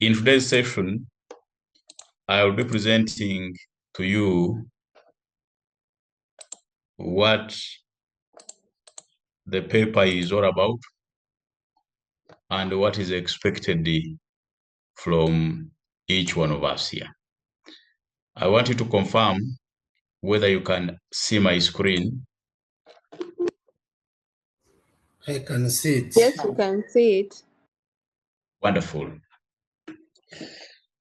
In today's session, I will be presenting to you what the paper is all about and what is expected from each one of us here. I want you to confirm whether you can see my screen. I can see it. Yes, you can see it. Wonderful.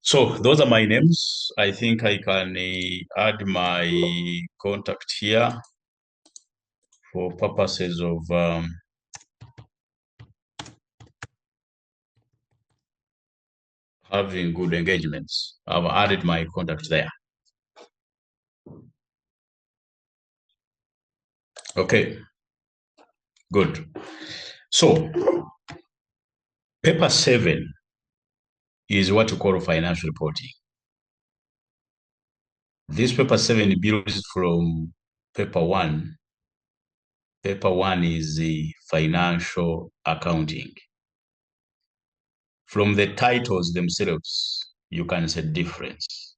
So those are my names. I think I can add my contact here for purposes of having good engagements. I've added my contact there. Okay, good. So paper 7 is what you call financial reporting. This paper 7 builds from paper 1. Paper 1 is the financial accounting. From the titles themselves, you can see difference.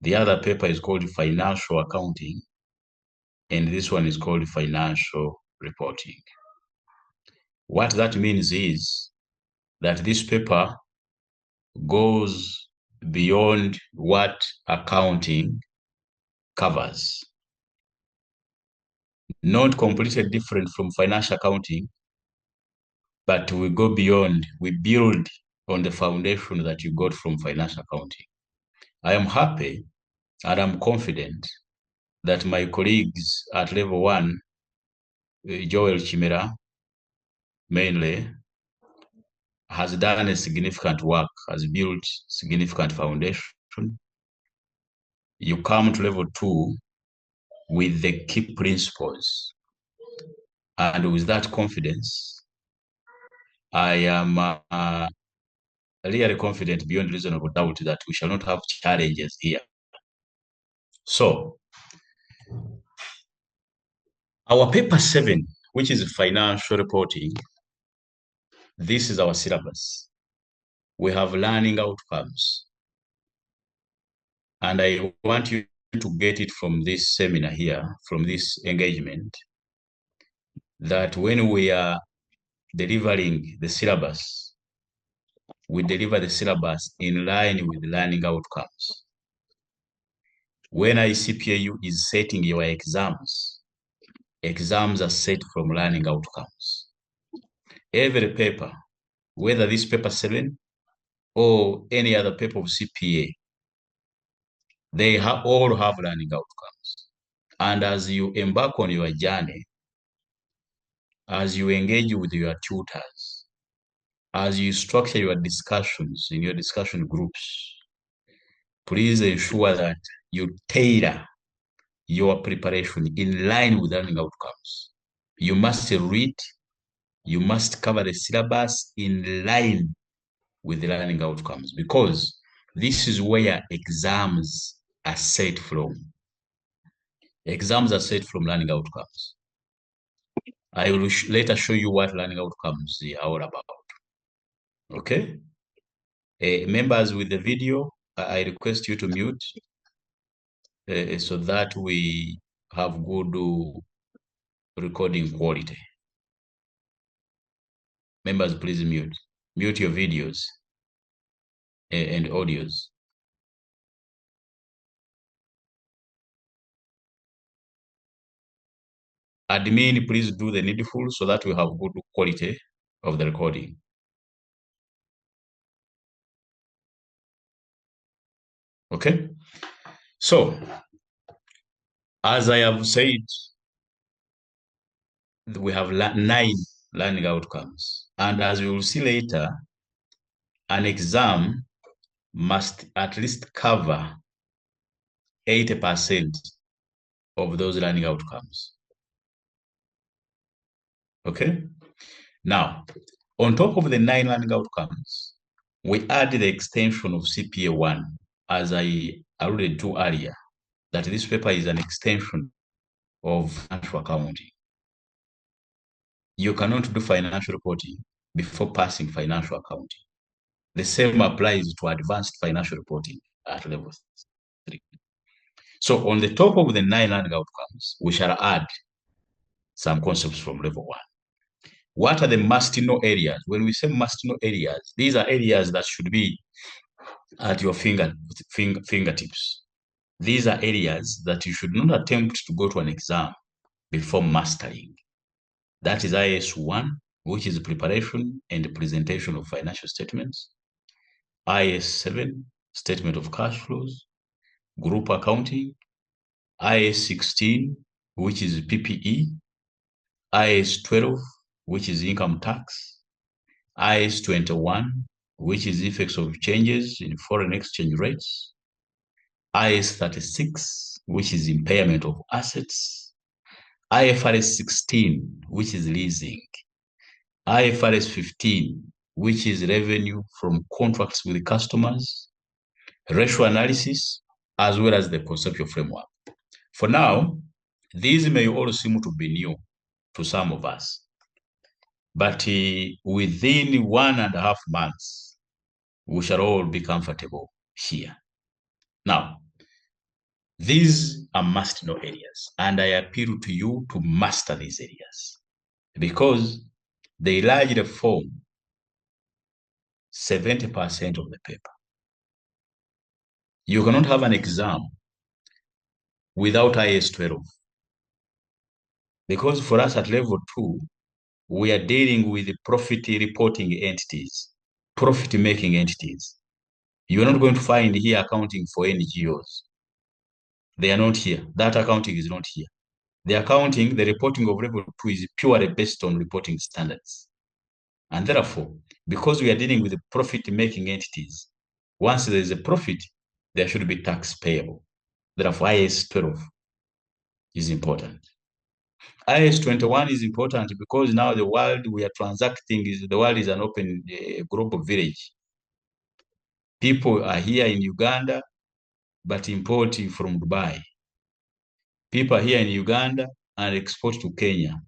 The other paper is called financial accounting, and this one is called financial reporting. What that means is that this paper goes beyond what accounting covers. Not completely different from financial accounting, but we go beyond, we build on the foundation that you got from financial accounting. I am happy and I'm confident that my colleagues at level 1, Joel Chimera, mainly, has done a significant work, has built significant foundation. You come to level 2 with the key principles. And with that confidence, I am really confident beyond reasonable doubt that we shall not have challenges here. So, our paper 7, which is financial reporting, this is our syllabus. We have learning outcomes. And I want you to get it from this seminar here, from this engagement, that when we are delivering the syllabus, we deliver the syllabus in line with learning outcomes. When CPA is setting your exams, exams are set from learning outcomes. Every paper, whether this paper 7 or any other paper of CPA, they all have learning outcomes. And as you embark on your journey, as you engage with your tutors, as you structure your discussions in your discussion groups, please ensure that you tailor your preparation in line with learning outcomes. You must read, you must cover the syllabus in line with the learning outcomes, because this is where exams are set from. Exams are set from learning outcomes. I will later show you what learning outcomes are all about. Okay? Members with the video, I request you to mute so that we have good recording quality. Members, please mute. Mute your videos and audios. Admin, please do the needful so that we have good quality of the recording. Okay? So, as I have said, we have 9 learning outcomes. And as we will see later, an exam must at least cover 80% of those learning outcomes. Okay? Now, on top of the 9 learning outcomes, we add the extension of CPA 1, as I alluded to earlier, that this paper is an extension of financial accounting. You cannot do financial reporting before passing financial accounting. The same applies to advanced financial reporting at level 3. So on the top of the 9 learning outcomes, we shall add some concepts from level 1. What are the must-know areas? When we say must-know areas, these are areas that should be at your fingertips. These are areas that you should not attempt to go to an exam before mastering. That is IS1, which is preparation and presentation of financial statements. IS7, statement of cash flows. Group accounting. IS16, which is PPE. IS12, which is income tax. IS21, which is effects of changes in foreign exchange rates. IS36, which is impairment of assets. IFRS 16, which is leasing. IFRS 15, which is revenue from contracts with customers. Ratio analysis, as well as the conceptual framework. For now, these may all seem to be new to some of us, but within 1.5 months, we shall all be comfortable here. Now, these are must-know areas, and I appeal to you to master these areas because they largely form 70% of the paper. You cannot have an exam without IS12 because for us at level 2, we are dealing with profit reporting entities, profit-making entities. You are not going to find here accounting for NGOs. They are not here. That accounting is not here. The accounting, the reporting of level 2 is purely based on reporting standards. And therefore, because we are dealing with profit-making entities, once there is a profit, there should be tax payable. Therefore, IS12 is important. IS21 is important because now the world we are transacting, the world is an open global village. People are here in Uganda, but importing from Dubai. People are here in Uganda and export to Kenya,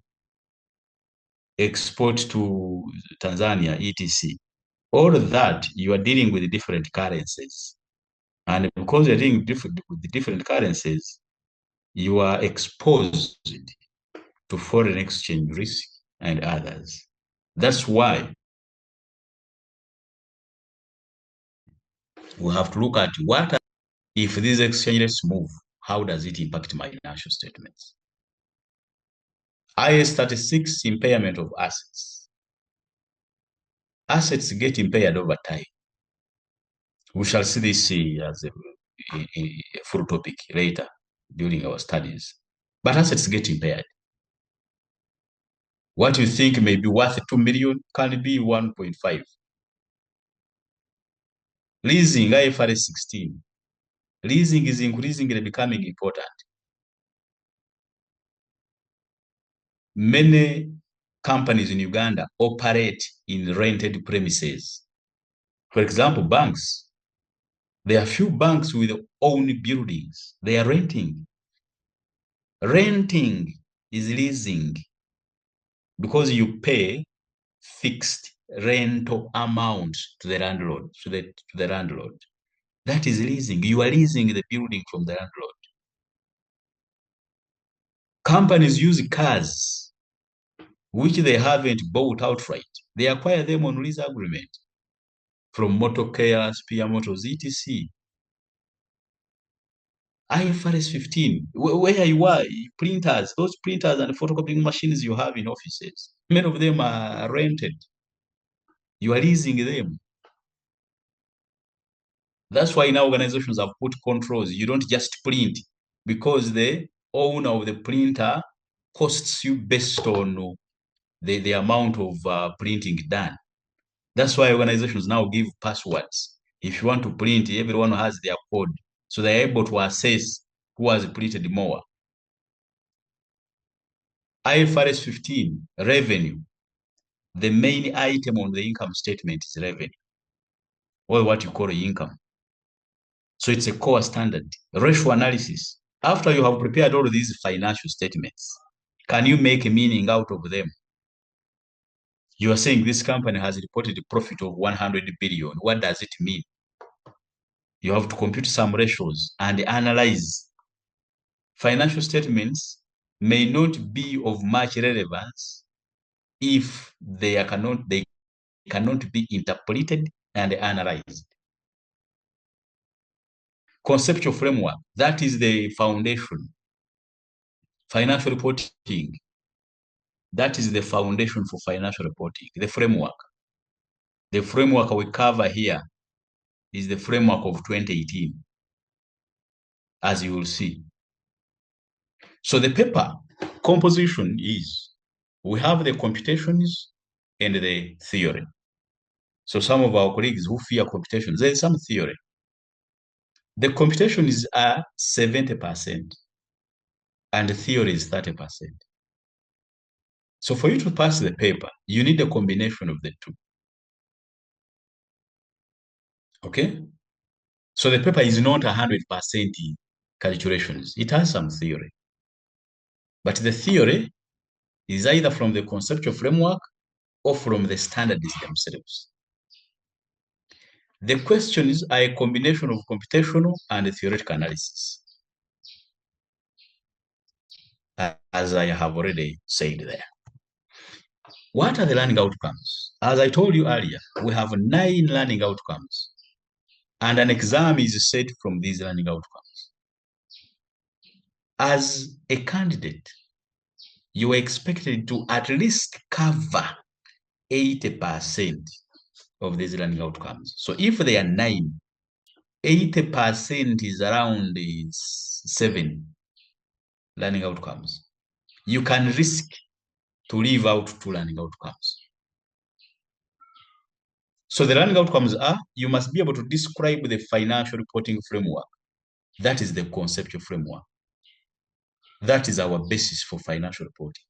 export to Tanzania, etc. All of that, you are dealing with different currencies. And because you're dealing with different currencies, you are exposed to foreign exchange risk and others. That's why we have to look at if these exchange rates move, how does it impact my financial statements? IS36, impairment of assets. Assets get impaired over time. We shall see this as a full topic later during our studies. But assets get impaired. What you think may be worth 2 million can be 1.5. Leasing, IFRS 16. Leasing is increasingly becoming important. Many companies in Uganda operate in rented premises. For example, banks. There are few banks with own buildings. They are renting. Renting is leasing because you pay fixed rental amount to the landlord, to the landlord. That is leasing. You are leasing the building from the landlord. Companies use cars which they haven't bought outright. They acquire them on lease agreement from Motocare, Spear Motors, etc. IFRS 15, where you are, printers, those printers and photocopying machines you have in offices, many of them are rented. You are leasing them. That's why now organizations have put controls. You don't just print because the owner of the printer costs you based on the amount of printing done. That's why organizations now give passwords. If you want to print, everyone has their code. So they're able to assess who has printed more. IFRS 15, revenue. The main item on the income statement is revenue, or what you call income. So it's a core standard. Ratio analysis. After you have prepared all of these financial statements, can you make a meaning out of them? You are saying this company has reported a profit of 100 billion. What does it mean? You have to compute some ratios and analyze. Financial statements may not be of much relevance if they cannot be interpreted and analyzed. Conceptual framework, that is the foundation. Financial reporting, that is the foundation for financial reporting, the framework. The framework we cover here is the framework of 2018, as you will see. So the paper composition is, we have the computations and the theory. So some of our colleagues who fear computations, there is some theory. The computations are 70% and the theory is 30%. So for you to pass the paper, you need a combination of the two. Okay? So the paper is not 100% calculations. It has some theory. But the theory is either from the conceptual framework or from the standards themselves. The questions are a combination of computational and theoretical analysis, as I have already said there. What are the learning outcomes? As I told you earlier, we have 9 learning outcomes, and an exam is set from these learning outcomes. As a candidate, you are expected to at least cover 80% of these learning outcomes. So if they are 9, 80% is around 7 learning outcomes. You can risk to leave out 2 learning outcomes. So the learning outcomes are, you must be able to describe the financial reporting framework. That is the conceptual framework. That is our basis for financial reporting.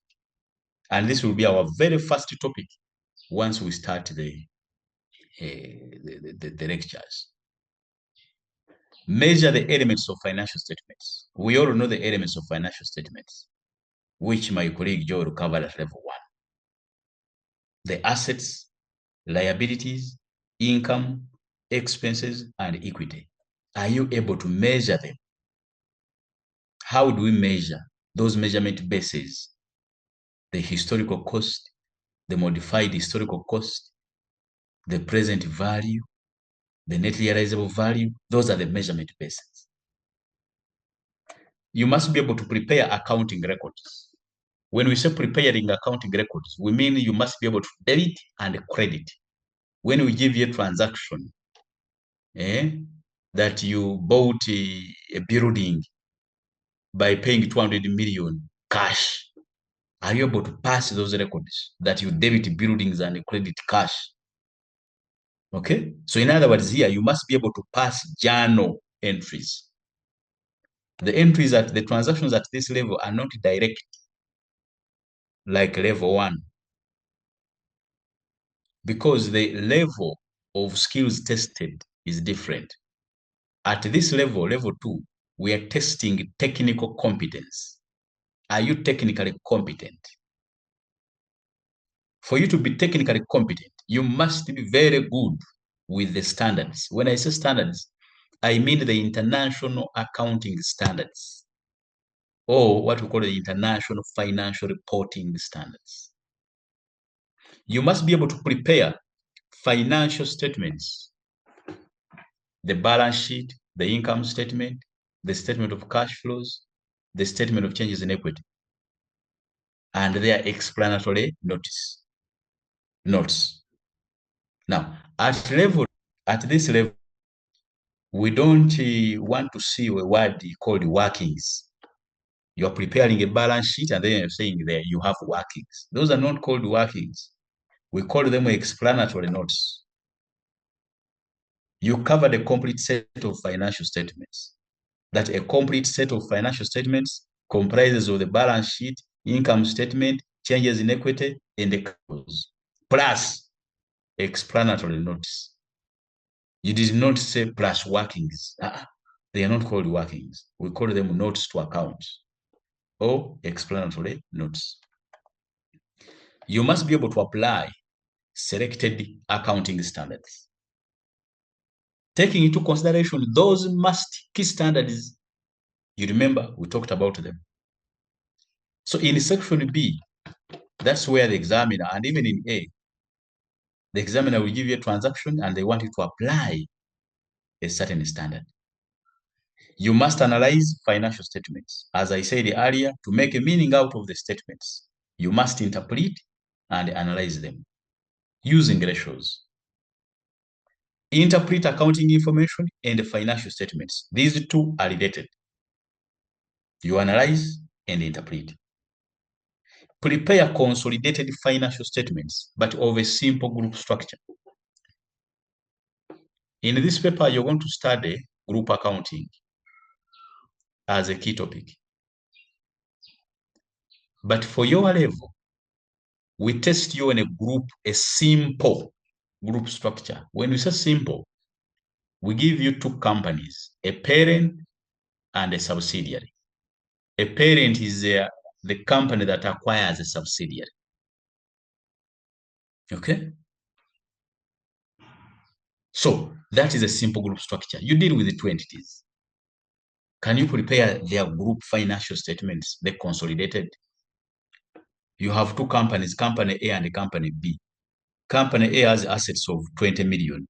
And this will be our very first topic once we start the lectures. Measure the elements of financial statements. We all know the elements of financial statements, which my colleague Joe will cover at level 1. The assets, liabilities, income, expenses, and equity. Are you able to measure them? How do we measure those measurement bases? The historical cost, the modified historical cost, the present value, the net realizable value. Those are the measurement bases. You must be able to prepare accounting records. When we say preparing accounting records, we mean you must be able to debit and credit. When we give you a transaction, that you bought a building by paying 200 million cash, are you able to pass those records that you debit buildings and credit cash? Okay? So in other words, here you must be able to pass journal entries. The entries at the transactions at this level are not direct, like level 1, because the level of skills tested is different. At this level, level 2, we are testing technical competence. Are you technically competent? For you to be technically competent, you must be very good with the standards. When I say standards, I mean the international accounting standards, or what we call the international financial reporting standards. You must be able to prepare financial statements, the balance sheet, the income statement, the statement of cash flows, the statement of changes in equity, and their explanatory notes. Now, at this level, we don't want to see a word called workings. You're preparing a balance sheet and then you're saying there you have workings. Those are not called workings. We call them explanatory notes. You cover the complete set of financial statements. That a complete set of financial statements comprises of the balance sheet, income statement, changes in equity, and the costs, plus explanatory notes. You did not say plus workings. They are not called workings. We call them notes to accounts or explanatory notes. You must be able to apply selected accounting standards. Taking into consideration those key standards, you remember we talked about them. So in section B, that's where the examiner, and even in A, the examiner will give you a transaction and they want you to apply a certain standard. You must analyze financial statements. As I said earlier, to make a meaning out of the statements, you must interpret and analyze them using ratios. Interpret accounting information and financial statements. These two are related. You analyze and interpret. Prepare consolidated financial statements, but of a simple group structure. In this paper, you're going to study group accounting as a key topic. But for your level, we test you in a simple group structure. When we say simple, we give you two companies, a parent and a subsidiary. A parent is the company that acquires a subsidiary. Okay? So that is a simple group structure. You deal with the two entities. Can you prepare their group financial statements, the consolidated? You have two companies, company A and company B. Company A has assets of 20 million.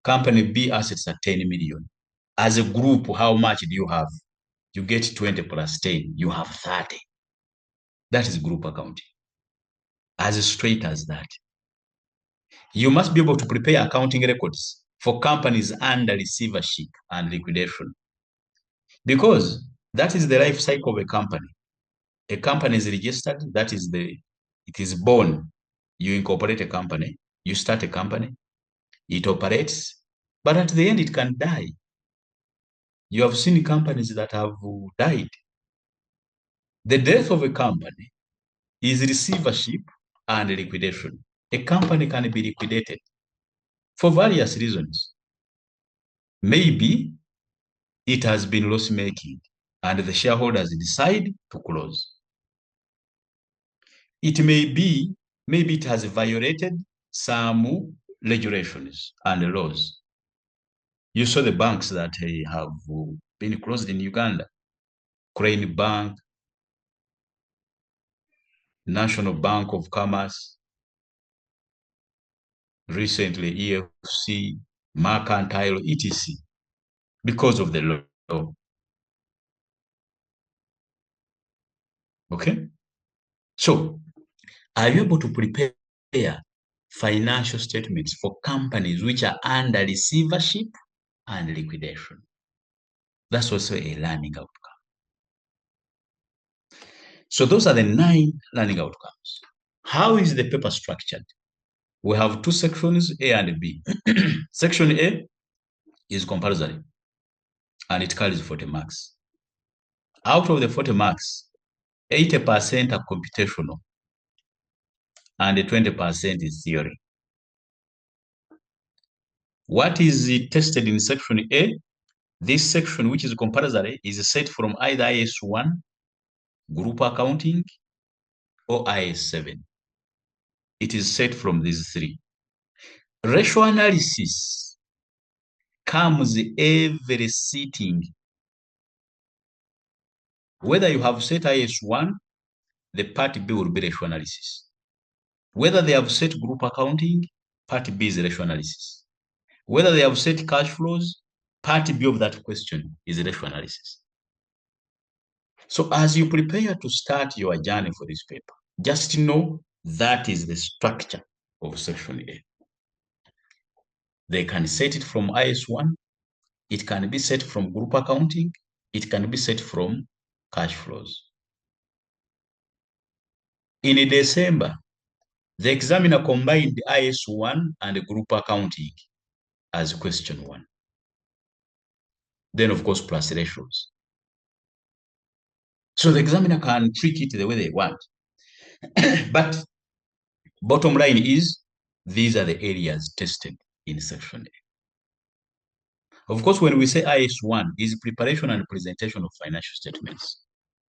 Company B assets are 10 million. As a group, how much do you have? You get 20 plus 10, you have 30. That is group accounting. As straight as that. You must be able to prepare accounting records for companies under receivership and liquidation. Because that is the life cycle of a company. A company is registered, it is born. You incorporate a company, you start a company, it operates, but at the end it can die. You have seen companies that have died. The death of a company is receivership and liquidation. A company can be liquidated for various reasons. Maybe it has been loss-making and the shareholders decide to close. It maybe it has violated some regulations and laws. You saw the banks that have been closed in Uganda. Crane Bank, National Bank of Commerce, recently EFC, Mercantile, etc. because of the law. Okay? So, are you able to prepare financial statements for companies which are under receivership and liquidation? That's also a learning outcome. So those are the 9 learning outcomes. How is the paper structured? We have 2 sections, A and B. Section A is compulsory, and it carries 40 marks. Out of the 40 marks, 80% are computational, and 20% is theory. What is tested in section A? This section, which is compulsory, is set from either IS1, group accounting, or IS7. It is set from these 3. Ratio analysis comes every sitting. Whether you have set IS1, the part B will be ratio analysis. Whether they have set group accounting, part B is ratio analysis. Whether they have set cash flows, part B of that question is ratio analysis. So as you prepare to start your journey for this paper, just know that is the structure of section A. They can set it from IS1, it can be set from group accounting, it can be set from cash flows. In December, the examiner combined IS1 and group accounting as question 1. Then, of course, plus ratios. So the examiner can trick it the way they want. But bottom line is, these are the areas tested in section A. Of course, when we say IS1 is preparation and presentation of financial statements,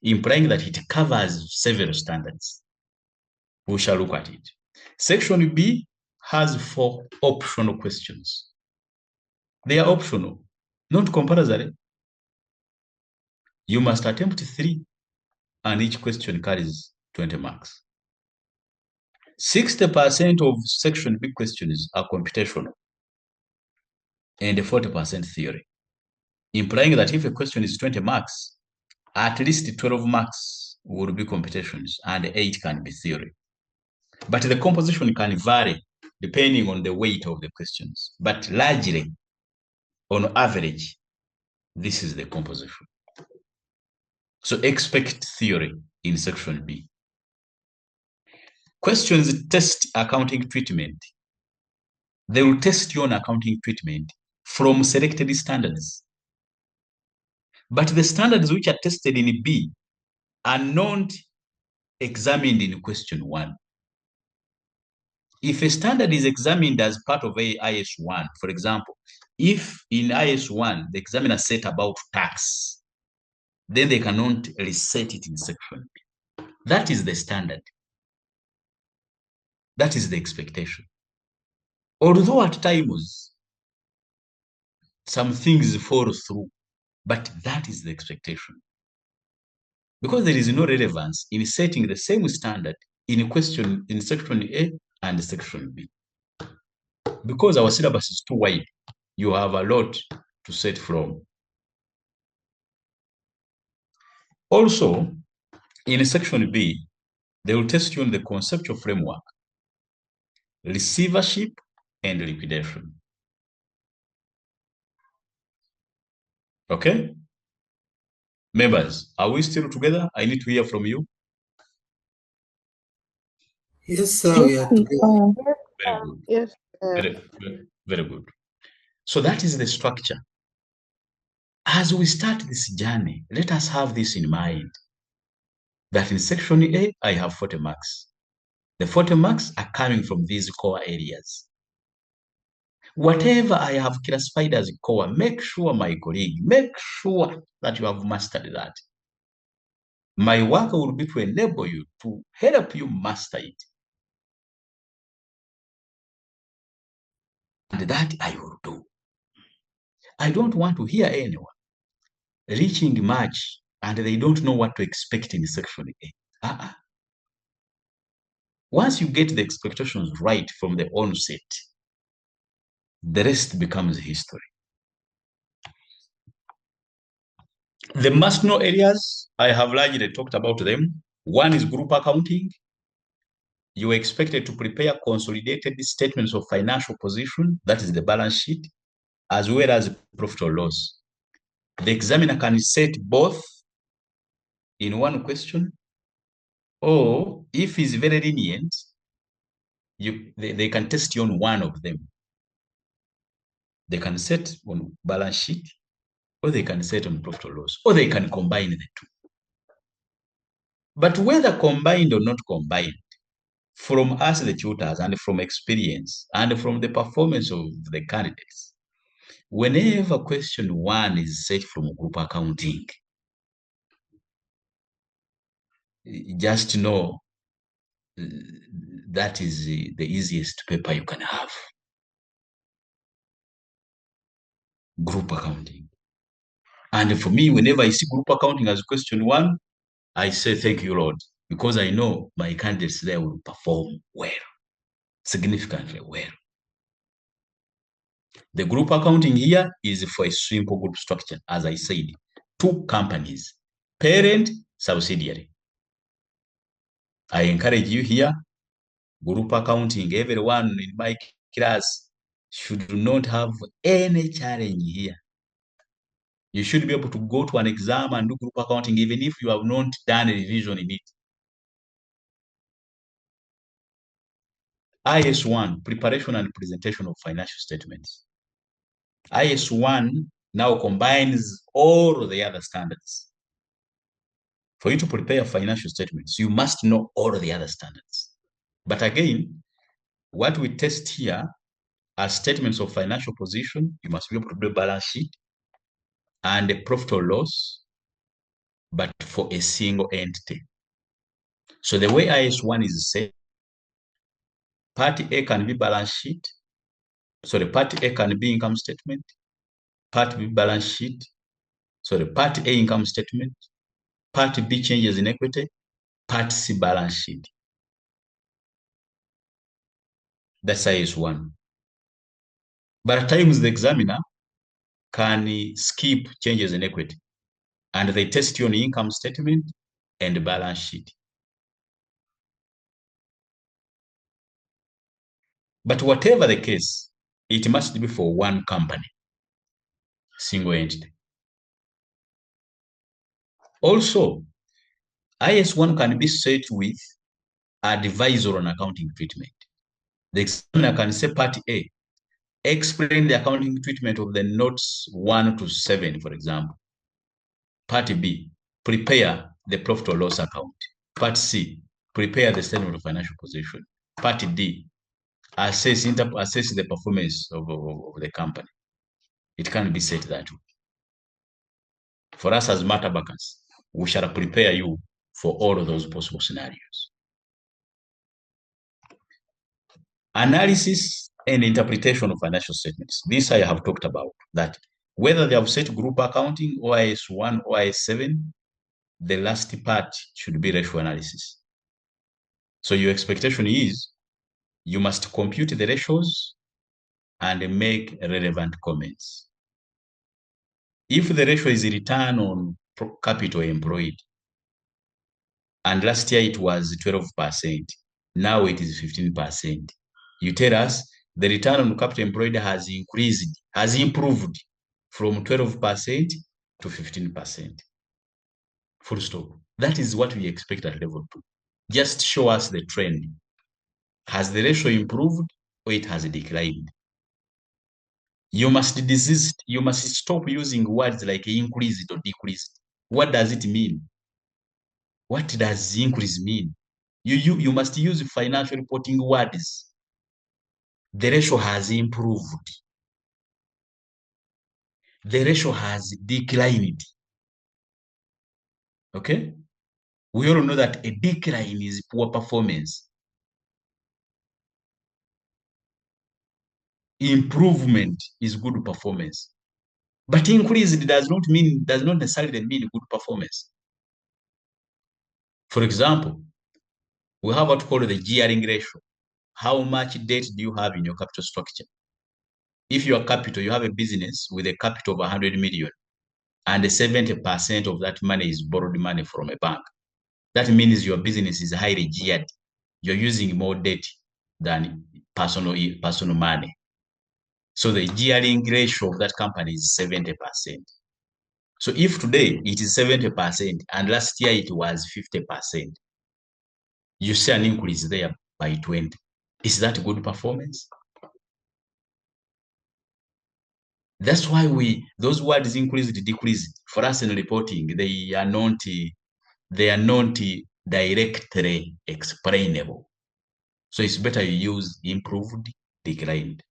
implying that it covers several standards. We shall look at it. Section B has 4 optional questions. They are optional, not compulsory. You must attempt 3, and each question carries 20 marks. 60% of section B questions are computational and 40% theory, implying that if a question is 20 marks, at least 12 marks will be computations and 8 can be theory. But the composition can vary depending on the weight of the questions. But largely, on average, this is the composition. So expect theory in section B. Questions test accounting treatment. They will test you on accounting treatment from selected standards. But the standards which are tested in B are not examined in question 1. If a standard is examined as part of a IS1, for example, if in IS1 the examiner said about tax, then they cannot reset it in section B. That is the standard. That is the expectation. Although at times some things fall through, but that is the expectation. Because there is no relevance in setting the same standard in question in section A and section B. Because our syllabus is too wide, you have a lot to set from. Also, in section B, they will test you on the conceptual framework, receivership, and liquidation. Okay? Members, are we still together? I need to hear from you. Yes, sir, we are together. Very good. Yes. Very good. So that is the structure. As we start this journey, let us have this in mind, that in section A, I have 40 marks. The 40 marks are coming from these core areas. Whatever I have classified as core, make sure, my colleague, make sure that you have mastered that. My work will be to enable you, to help you master it. And that I will do. I don't want to hear anyone reaching March and they don't know what to expect in section A. Once you get the expectations right from the onset, the rest becomes history. The must-know areas, I have largely talked about them. One is group accounting. You are expected to prepare consolidated statements of financial position, that is the balance sheet, as well as profit or loss. The examiner can set both in one question, or if he's very lenient, they can test you on one of them. They can set on balance sheet, or they can set on profit or loss, or they can combine the two. But whether combined or not combined, from us, the tutors, and from experience, and from the performance of the candidates, whenever question 1 is set from group accounting, just know that is the easiest paper you can have. Group accounting. And for me, whenever I see group accounting as question 1, I say, thank you, Lord, because I know my candidates there will perform well, significantly well. The group accounting here is for a simple group structure, as I said, 2 companies, parent, subsidiary. I encourage you here, group accounting, everyone in my class should not have any challenge here. You should be able to go to an exam and do group accounting even if you have not done a revision in it. IS1, preparation and presentation of financial statements. IS1 now combines all the other standards. For you to prepare financial statements, you must know all the other standards. But again, what we test here are statements of financial position. You must be able to do a balance sheet and a profit or loss, but for a single entity. So the way IS1 is set, Part A can be balance sheet. Sorry, Part A can be income statement. Part B balance sheet. Sorry, Part A income statement. Part B changes in equity. Part C balance sheet. That's IS1. But at times the examiner can skip changes in equity and they test you on income statement and balance sheet. But whatever the case, it must be for one company, single entity. Also, IS1 can be set with advisor on accounting treatment. The examiner can say Part A, explain the accounting treatment of the notes 1 to 7, for example. Part B, prepare the profit or loss account. Part C, prepare the statement of financial position. Part D, assess the performance of the company. It can be set that way. For us as MAT Abacus, we shall prepare you for all of those possible scenarios. Analysis and interpretation of financial statements. This I have talked about, that whether they have set group accounting or IS1 or IS7, the last part should be ratio analysis. So your expectation is you must compute the ratios and make relevant comments. If the ratio is return on capital employed, and last year it was 12%, now it is 15%, you tell us the return on capital employed has improved from 12% to 15%. Full stop. That is what we expect at level 2. Just show us the trend. Has the ratio improved or it has declined? You must desist. You must stop using words like increased or decreased. What does it mean? What does increase mean? You must use financial reporting words. The ratio has improved. The ratio has declined. Okay? We all know that a decline is poor performance. Improvement is good performance. But increased does not necessarily mean good performance. For example, we have what's called the gearing ratio. How much debt do you have in your capital structure? If your capital, you have a business with a capital of 100 million and 70% of that money is borrowed money from a bank, that means your business is highly geared. You're using more debt than personal money. So the gearing ratio of that company is 70%. So if today it is 70% and last year it was 50%, you see an increase there by 20. Is that good performance? That's why those words increased, decreased, for us in reporting, they are not directly explainable. So it's better you use improved, declined.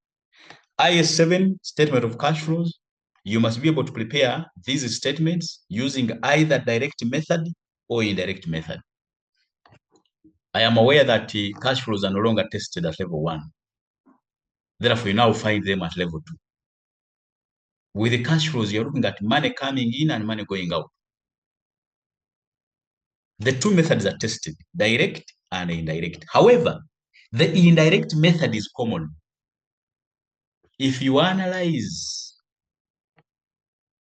IS7, statement of cash flows. You must be able to prepare these statements using either direct method or indirect method. I am aware that cash flows are no longer tested at level 1. Therefore, you now find them at level 2. With the cash flows, you're looking at money coming in and money going out. The two methods are tested, direct and indirect. However, the indirect method is common. If you analyze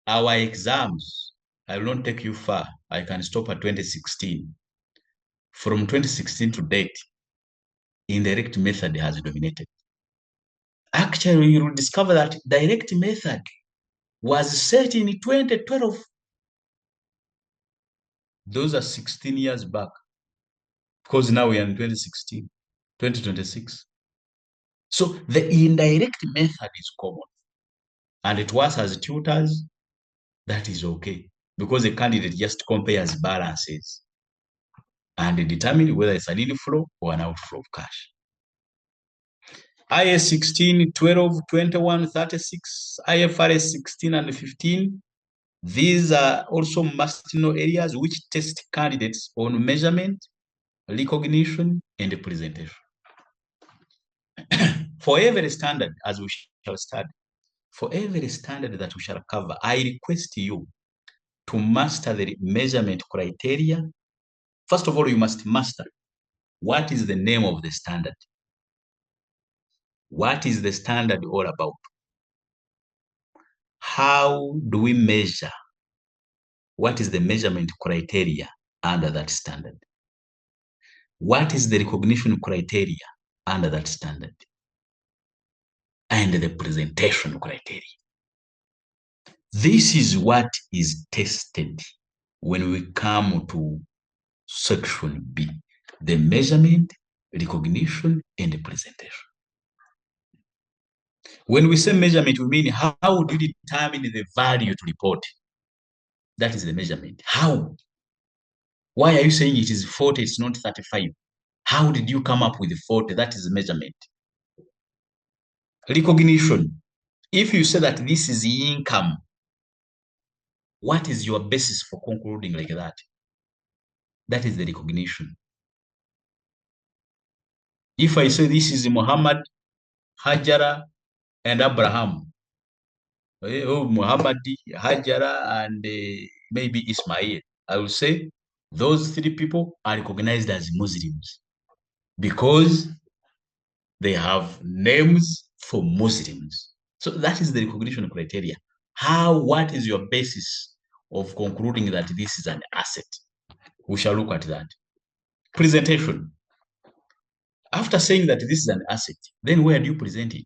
our exams, I will not take you far. I can stop at 2016. From 2016 to date, indirect method has dominated. Actually, you will discover that direct method was set in 2012. Those are 16 years back. Because now we are in 2016, 2026. So the indirect method is common. And it was as tutors, that is okay. Because the candidate just compares balances and determine whether it's an inflow or an outflow of cash. IS 16, 12, 21, 36, IFRS 16 and 15. These are also must-know areas which test candidates on measurement, recognition, and presentation. For every standard, as we shall study, for every standard that we shall cover, I request you to master the measurement criteria. First of all, you must master what is the name of the standard. What is the standard all about? How do we measure? What is the measurement criteria under that standard? What is the recognition criteria under that standard? And the presentation criteria. This is what is tested when we come to section B, the measurement, recognition, and the presentation. When we say measurement, we mean how do you determine the value to report? That is the measurement. How? Why are you saying it is 40, it's not 35? How did you come up with 40? That is the measurement. Recognition. If you say that this is income, what is your basis for concluding like that? That is the recognition. If I say this is Muhammad, Hajara, and Abraham, Muhammad, Hajara, and maybe Ismail, I will say those three people are recognized as Muslims because they have names for Muslims. So that is the recognition criteria. What is your basis of concluding that this is an asset? We shall look at that. Presentation. After saying that this is an asset, then where do you present it?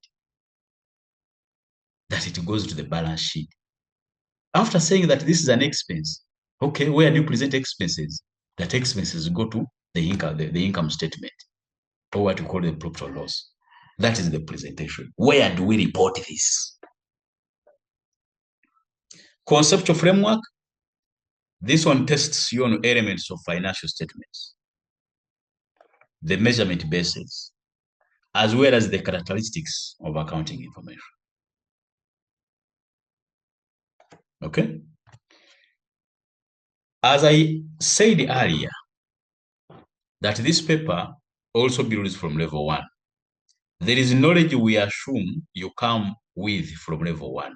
That it goes to the balance sheet. After saying that this is an expense, okay, where do you present expenses? That expenses go to the income statement, or what we call the profit or loss. That is the presentation. Where do we report this? Conceptual framework. This one tests you on elements of financial statements, the measurement basis, as well as the characteristics of accounting information. Okay? As I said earlier, that this paper also builds from level 1. There is knowledge we assume you come with from level 1.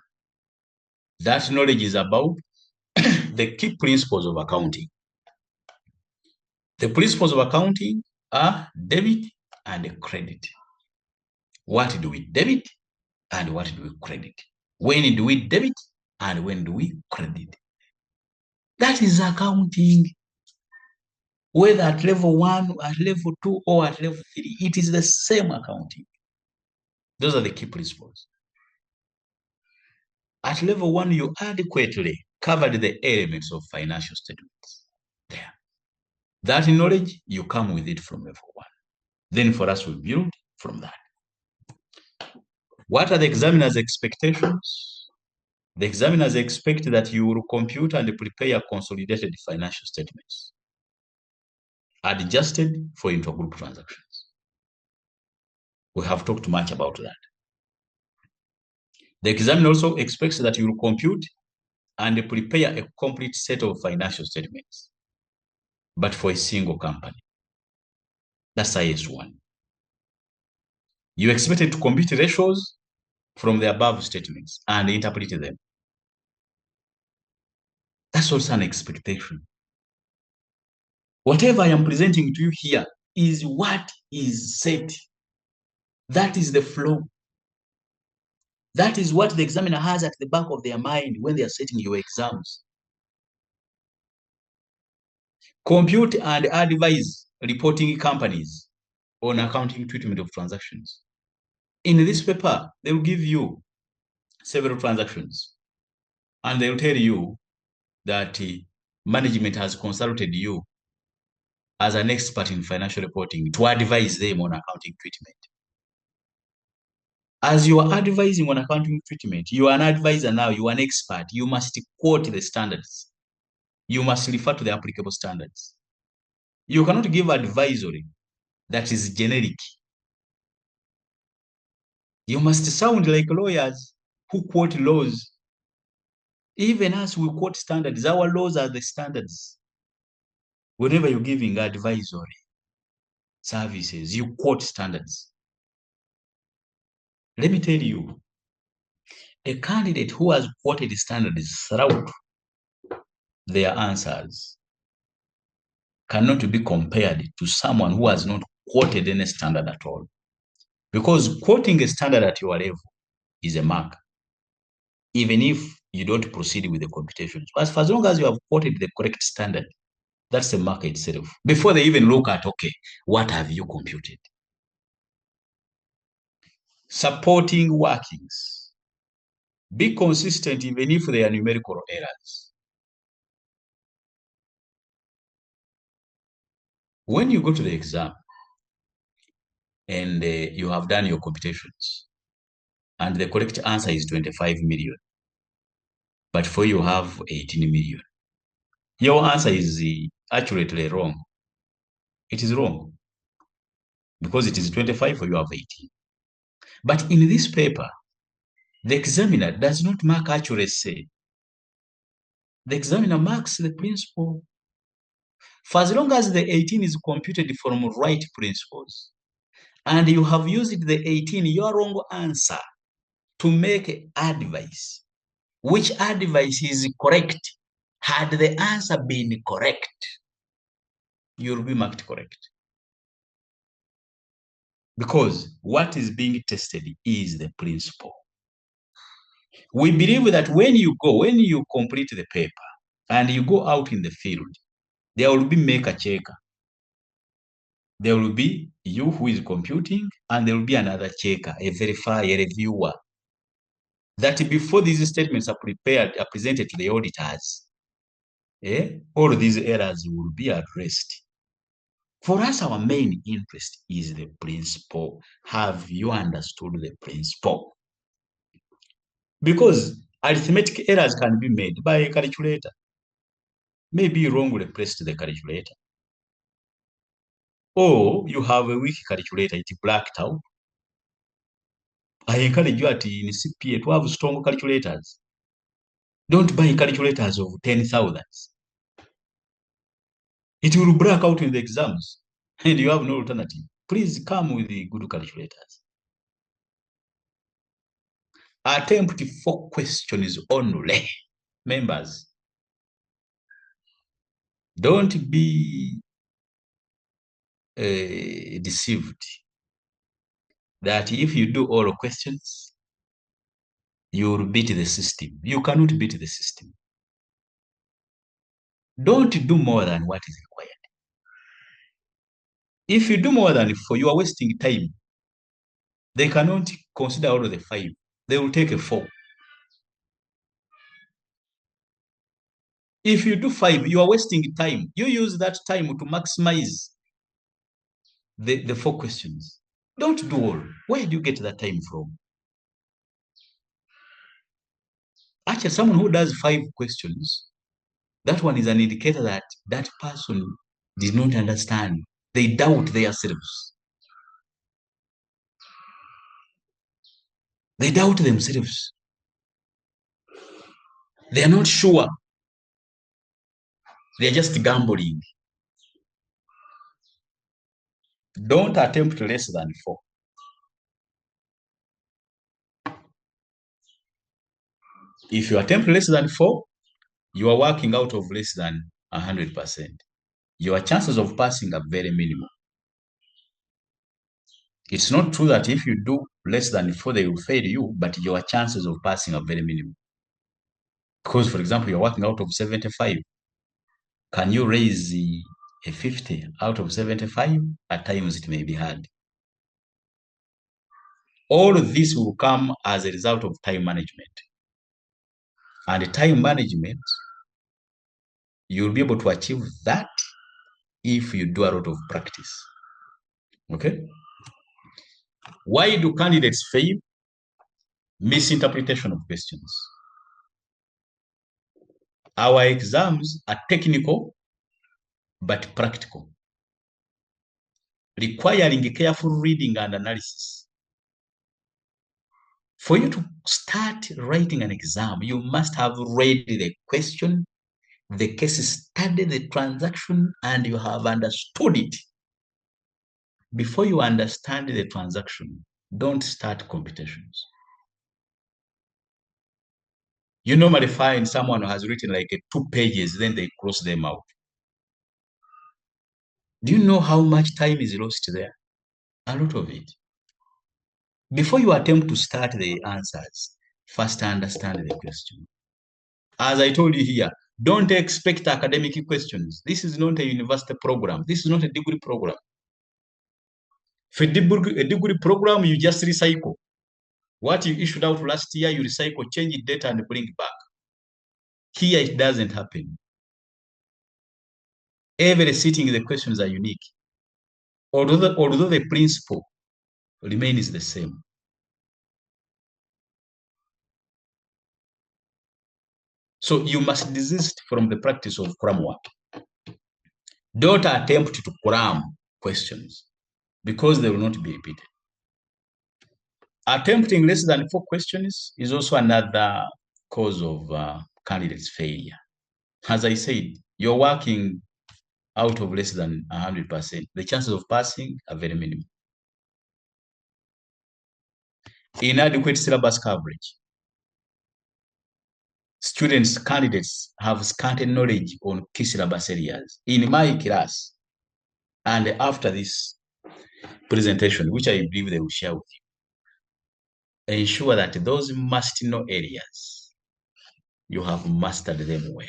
That knowledge is about the key principles of accounting. The principles of accounting are debit and credit. What do we debit and what do we credit? When do we debit and when do we credit? That is accounting. Whether at level 1, at level 2, or at level 3, it is the same accounting. Those are the key principles. At level 1, you adequately covered the elements of financial statements. There. That knowledge, you come with it from level 1. Then for us, we build from that. What are the examiner's expectations? The examiners expect that you will compute and prepare consolidated financial statements, adjusted for intergroup transactions. We have talked much about that. The examiner also expects that you will compute and prepare a complete set of financial statements, but for a single company. That's IS1. You expected to compute ratios from the above statements and interpret them. That's also an expectation. Whatever I am presenting to you here is what is set. That is the flow. That is what the examiner has at the back of their mind when they are setting your exams. Compute and advise reporting companies on accounting treatment of transactions. In this paper, they will give you several transactions and they will tell you that management has consulted you as an expert in financial reporting to advise them on accounting treatment. As you are advising on accounting treatment, you are an advisor now, you are an expert. You must quote the standards. You must refer to the applicable standards. You cannot give advisory that is generic. You must sound like lawyers who quote laws. Even as we quote standards, our laws are the standards. Whenever you're giving advisory services, you quote standards. Let me tell you, a candidate who has quoted standards throughout their answers cannot be compared to someone who has not quoted any standard at all. Because quoting a standard at your level is a mark, even if you don't proceed with the computations. But for as long as you have quoted the correct standard, that's the mark itself. Before they even look at, okay, what have you computed? Supporting workings. Be consistent even if they are numerical errors. When you go to the exam and you have done your computations and the correct answer is 25 million, but for you have 18 million, your answer is accurately wrong. It is wrong because it is 25 for you have 18. But in this paper, the examiner does not mark accuracy. The examiner marks the principle. For as long as the 18 is computed from right principles, and you have used the 18, your wrong answer, to make advice, which advice is correct, had the answer been correct, you'll be marked correct. Because what is being tested is the principle. We believe that when you complete the paper and you go out in the field, there will be maker checker. There will be you who is computing, and there will be another checker, a verifier, a reviewer. That before these statements are presented to the auditors, all these errors will be addressed. For us, our main interest is the principle. Have you understood the principle? Because arithmetic errors can be made by a calculator. Maybe you wrongly pressed the calculator. Or you have a weak calculator, it blacked out. I encourage you in CPA to have strong calculators. Don't buy calculators of 10,000. It will black out in the exams and you have no alternative. Please come with the good calculators. Attempt 4 questions only. Members, don't be deceived that if you do all questions, you will beat the system. You cannot beat the system. Don't do more than what is required. If you do more than 4, you are wasting time. They cannot consider all of the 5. They will take a 4. If you do 5, you are wasting time. You use that time to maximize the 4 questions. Don't do all. Where do you get that time from? Actually, someone who does 5 questions, that one is an indicator that that person did not understand. They doubt themselves. They doubt themselves. They are not sure. They are just gambling. Don't attempt less than 4. If you attempt less than 4, you are working out of less than 100%. Your chances of passing are very minimal. It's not true that if you do less than 4, they will fail you, but your chances of passing are very minimal. Because, for example, you're working out of 75. Can you raise a 50 out of 75? At times it may be hard. All of this will come as a result of time management. And time management, you'll be able to achieve that if you do a lot of practice. Okay? Why do candidates fail? Misinterpretation of questions. Our exams are technical but practical, requiring careful reading and analysis. For you to start writing an exam, you must have read the question, the case study, the transaction, and you have understood it. Before you understand the transaction, don't start competitions. You normally find someone who has written like 2 pages, then they cross them out. Do you know how much time is lost there? A lot of it. Before you attempt to start the answers, first understand the question. As I told you here, don't expect academic questions. This is not a university program. This is not a degree program. For a degree program, you just recycle. What you issued out last year, you recycle, change the data, and bring it back. Here, it doesn't happen. Every sitting, the questions are unique. Although the principle remains the same. So you must desist from the practice of cram work. Don't attempt to cram questions because they will not be repeated. Attempting less than 4 questions is also another cause of candidates' failure. As I said, you're working out of less than 100%. The chances of passing are very minimal. Inadequate syllabus coverage. Candidates have scanty knowledge on key syllabus areas. In my class, and after this presentation, which I believe they will share with you, ensure that those must-know areas, you have mastered them well.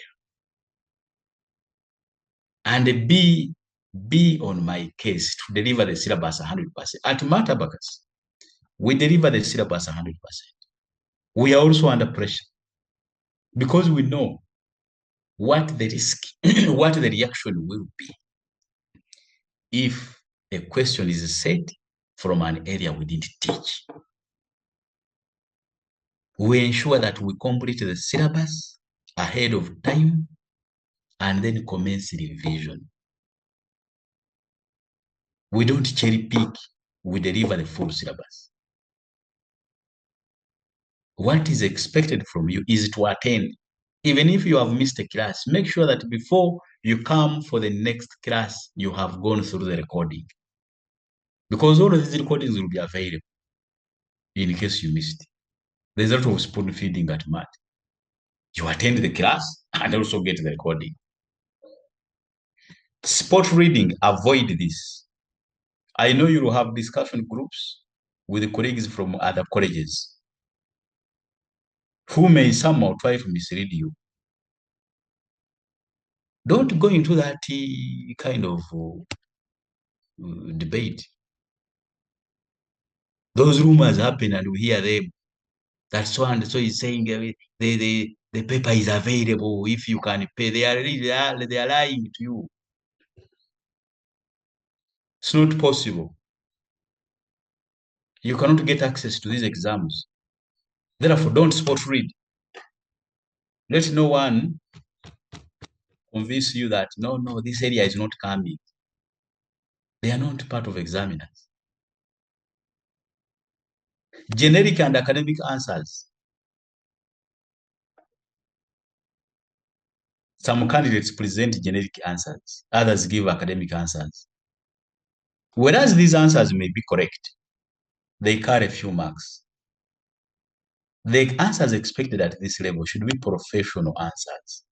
And be on my case to deliver the syllabus 100%. At MAT Abacus, we deliver the syllabus 100%. We are also under pressure because we know what the risk, what the reaction will be if a question is set from an area we didn't teach. We ensure that we complete the syllabus ahead of time and then commence revision. We don't cherry pick, we deliver the full syllabus. What is expected from you is to attend. Even if you have missed a class, make sure that before you come for the next class, you have gone through the recording. Because all of these recordings will be available in case you missed. There's a lot of spoon feeding at MAT. You attend the class and also get the recording. Spot reading, avoid this. I know you will have discussion groups with colleagues from other colleges who may somehow try to mislead you. Don't go into that kind of debate. Those rumors happen and we hear them. That so and so is saying the paper is available if you can pay. They are lying to you. It's not possible. You cannot get access to these exams. Therefore, don't spot read. Let no one convince you that no, this area is not coming. They are not part of examiners. Generic and academic answers. Some candidates present generic answers. Others give academic answers. Whereas these answers may be correct, they carry a few marks. The answers expected at this level should be professional answers,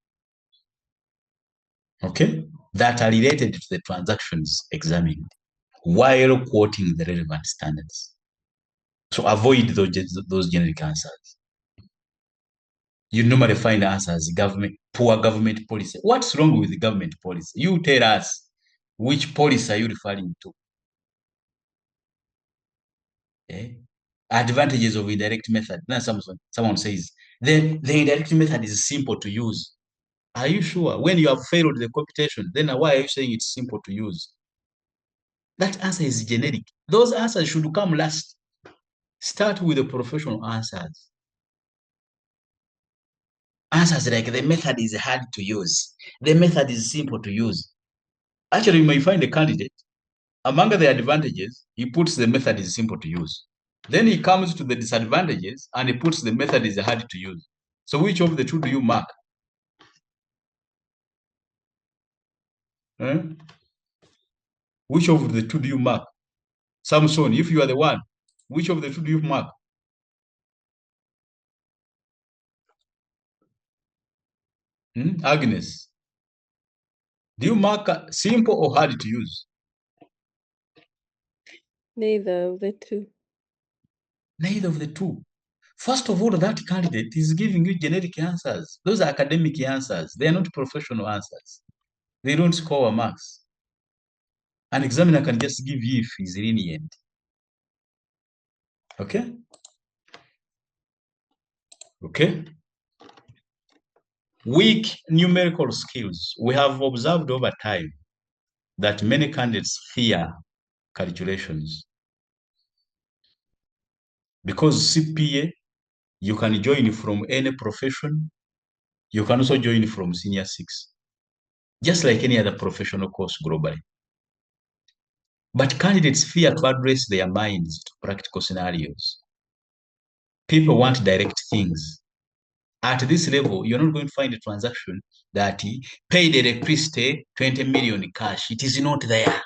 okay, that are related to the transactions examined while quoting the relevant standards. So avoid those generic answers. You normally find answers, poor government policy. What's wrong with the government policy? You tell us, which policy are you referring to? Eh? Advantages of indirect method. Now someone says, the indirect method is simple to use. Are you sure? When you have failed the computation, then why are you saying it's simple to use? That answer is generic. Those answers should come last. Start with the professional answers. Answers like the method is hard to use. The method is simple to use. Actually, you may find a candidate, among the advantages, he puts the method is simple to use. Then he comes to the disadvantages and he puts the method is hard to use. So which of the two do you mark? Eh? Which of the two do you mark? Samson, if you are the one, Which of the two do you mark? Agnes, do you mark simple or hard to use? Neither of the two. Neither of the two. First of all, that candidate is giving you generic answers. Those are academic answers. They are not professional answers. They don't score marks. An examiner can just give you if he's lenient. Okay? Okay? Weak numerical skills. We have observed over time that many candidates fear calculations. Because CPA, you can join from any profession. You can also join from senior 6. Just like any other professional course globally. But candidates fear to address their minds to practical scenarios. People want direct things. At this level, you're not going to find a transaction that paid electricity 20 million cash. It is not there.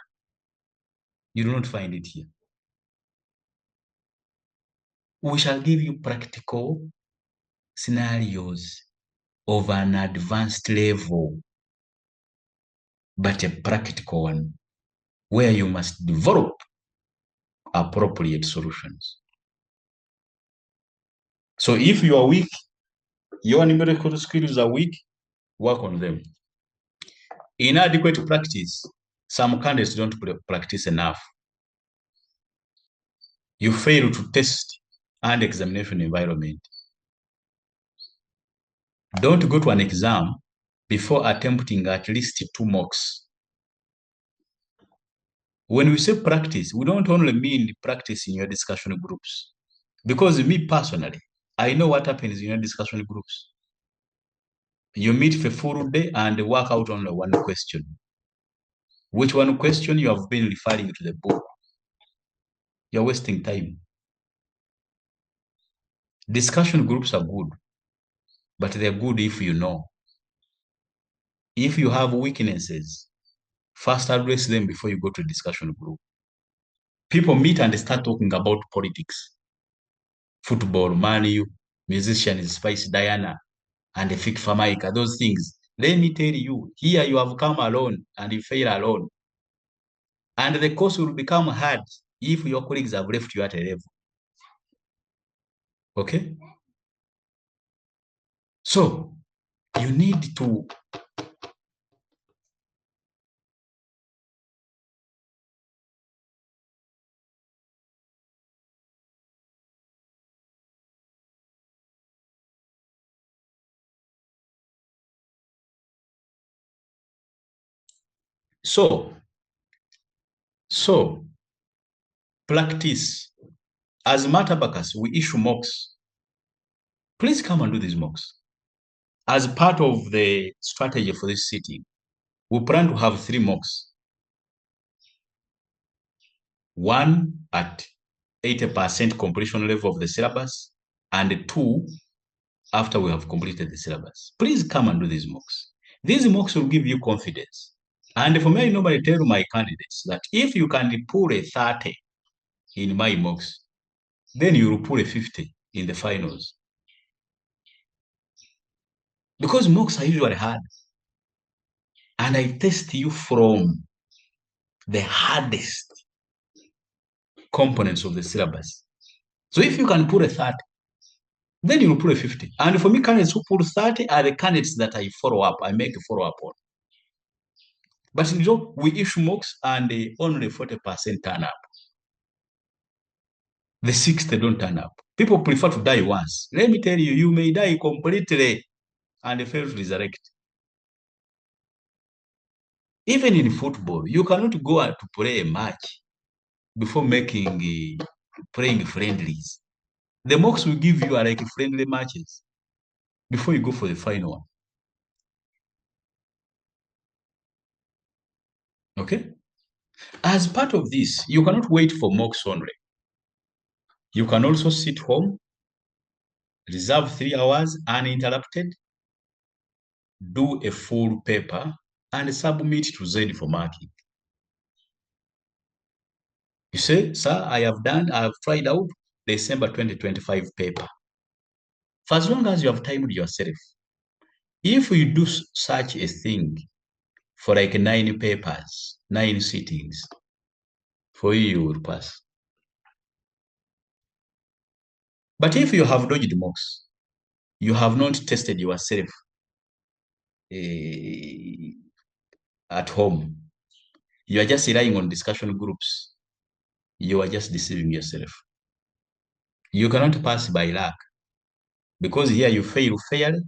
You do not find it here. We shall give you practical scenarios of an advanced level, but a practical one, where you must develop appropriate solutions. So if you are weak, your numerical skills are weak, work on them. Inadequate practice, some candidates don't practice enough. You fail to test and examination environment. Don't go to an exam before attempting at least 2 mocks. When we say practice, we don't only mean practice in your discussion groups. Because me personally, I know what happens in your discussion groups. You meet for a full day and work out only one question. Which one question you have been referring to the book? You're wasting time. Discussion groups are good, but they're good if you know. If you have weaknesses, first address them before you go to a discussion group. People meet and start talking about politics, football, money, musicians, Spice Diana, and Fik Famaika, those things. Let me tell you, here you have come alone and you fail alone. And the course will become hard if your colleagues have left you at a level. Okay? So, you need to practice. As MAT Abacus, we issue mocks. Please come and do these mocks. As part of the strategy for this sitting, we plan to have 3 mocks. 1 at 80% completion level of the syllabus, and 2 after we have completed the syllabus. Please come and do these mocks. These mocks will give you confidence. And for me, I normally tell my candidates that if you can pull a 30 in my mocks, then you will pull a 50 in the finals. Because mocks are usually hard. And I test you from the hardest components of the syllabus. So if you can pull a 30, then you will pull a 50. And for me, candidates who pull 30 are the candidates that I follow up, I make a follow-up on. But in job, we issue mocks and only 40% turn up. The 60 don't turn up. People prefer to die once. Let me tell you, you may die completely and fail to resurrect. Even in football, you cannot go out to play a match before playing friendlies. The mocks we give you are like friendly matches before you go for the final one. Okay? As part of this, you cannot wait for mocks only. You can also sit home, reserve 3 hours uninterrupted, do a full paper, and submit to Z for marking. You say, sir, I have tried out December 2025 paper. For as long as you have timed yourself, if you do such a thing for like 9 papers, 9 sittings, for you will pass. But if you have dodged mocks, you have not tested yourself at home, you are just relying on discussion groups, you are just deceiving yourself. You cannot pass by luck, because here you fail fairly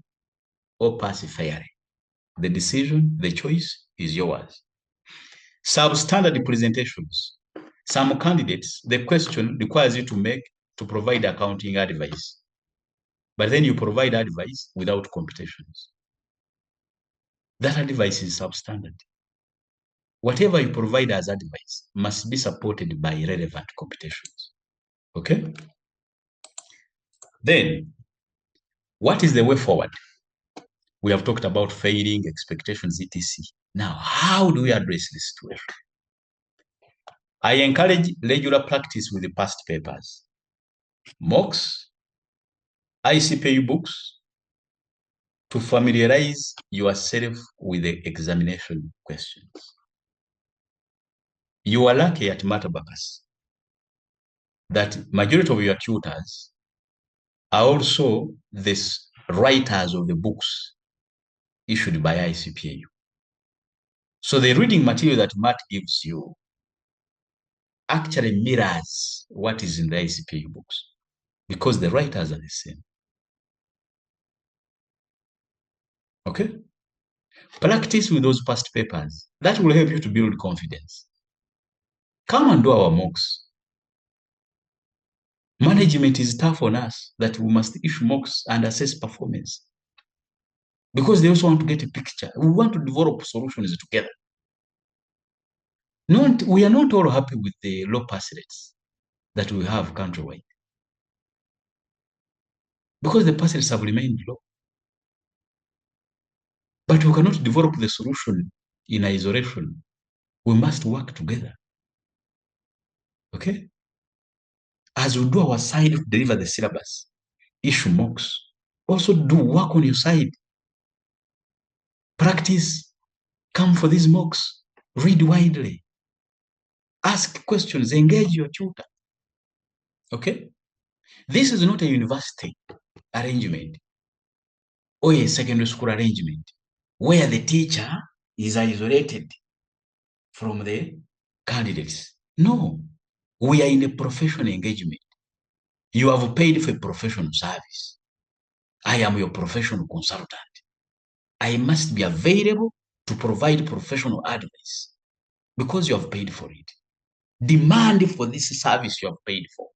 or pass fairly. The decision, the choice is yours. Substandard presentations. Some candidates, the question requires you to provide accounting advice. But then you provide advice without computations. That advice is substandard. Whatever you provide as advice must be supported by relevant computations. Okay? Then, what is the way forward? We have talked about failing, expectations, etc. Now, how do we address this situation? I encourage regular practice with the past papers, mocks, ICPA books, to familiarize yourself with the examination questions. You are lucky at MAT Abacus that majority of your tutors are also the writers of the books issued by ICPA. So the reading material that MAT gives you actually mirrors what is in the ICPA books, because the writers are the same. Okay? Practice with those past papers. That will help you to build confidence. Come and do our mocks. Management is tough on us that we must issue mocks and assess performance, because they also want to get a picture. We want to develop solutions together. We are not all happy with the low pass rates that we have countrywide, because the pass rates have remained low. But we cannot develop the solution in isolation. We must work together. Okay? As we do our side to deliver the syllabus, issue mocks. Also do work on your side. Practice. Come for these mocks. Read widely. Ask questions. Engage your tutor. Okay? This is not a university arrangement or a secondary school arrangement where the teacher is isolated from the candidates. No. We are in a professional engagement. You have paid for a professional service. I am your professional consultant. I must be available to provide professional advice because you have paid for it. Demand for this service you have paid for.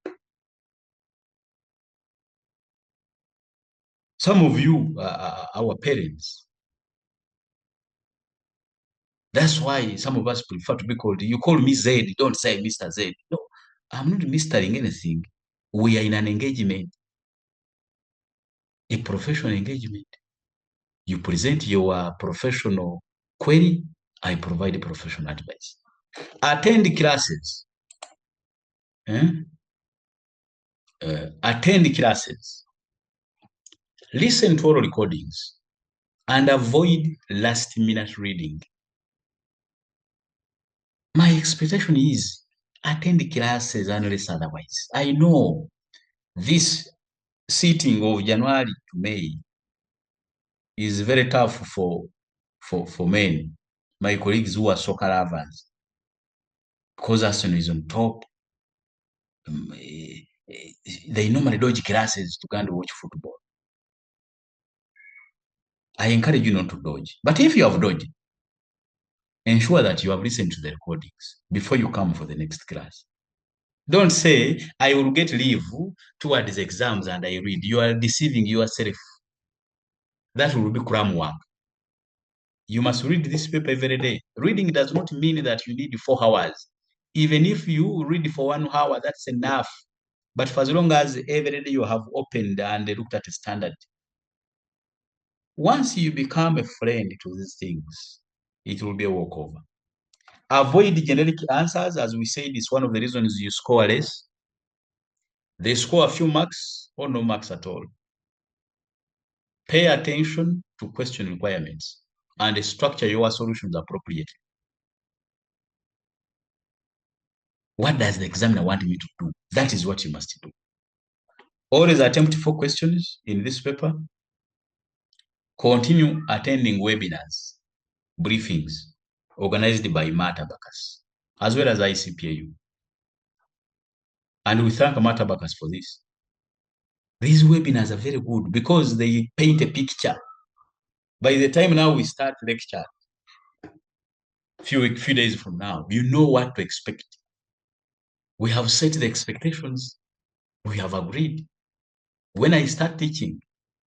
Some of you are our parents. That's why some of us prefer to be called, you call me Z, don't say Mr. Z. No, I'm not mistering anything. We are in an engagement, a professional engagement. You present your professional query, I provide professional advice. Attend classes. Attend classes. Listen to all recordings and avoid last-minute reading. My expectation is attend classes unless otherwise. I know this sitting of January to May is very tough for men, my colleagues who are soccer lovers, because Arsenal is on top. They normally dodge classes to go and watch football. I encourage you not to dodge. But if you have dodged, ensure that you have listened to the recordings before you come for the next class. Don't say, I will get leave towards the exams and I read. You are deceiving yourself. That will be cram work. You must read this paper every day. Reading does not mean that you need 4 hours. Even if you read for 1 hour, that's enough. But for as long as every day you have opened and looked at a standard, once you become a friend to these things, it will be a walkover. Avoid generic answers, as we said, is one of the reasons you score less. They score a few marks or no marks at all. Pay attention to question requirements and structure your solutions appropriately. What does the examiner want me to do? That is what you must do. Always attempt 4 questions in this paper. Continue attending webinars, briefings, organized by MAT Abacus, as well as ICPA. And we thank MAT Abacus for this. These webinars are very good because they paint a picture. By the time now we start lecture, few days from now, you know what to expect. We have set the expectations. We have agreed. When I start teaching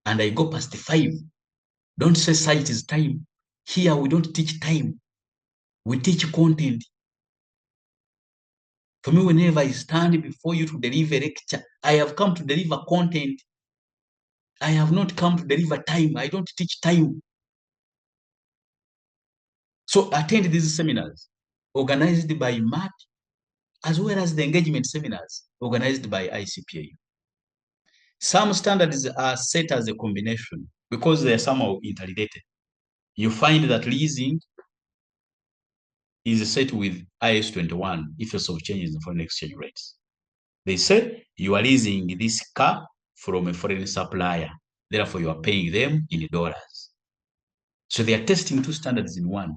and I go past 5, don't say site is time. Here we don't teach time. We teach content. For me, whenever I stand before you to deliver a lecture, I have come to deliver content. I have not come to deliver time. I don't teach time. So attend these seminars organized by MAT, as well as the engagement seminars organized by ICPA. Some standards are set as a combination because they are somehow interrelated. You find that leasing is set with IS 21 if of changes in foreign exchange rates. They say you are leasing this car from a foreign supplier. Therefore, you are paying them in dollars. So they are testing 2 standards in one.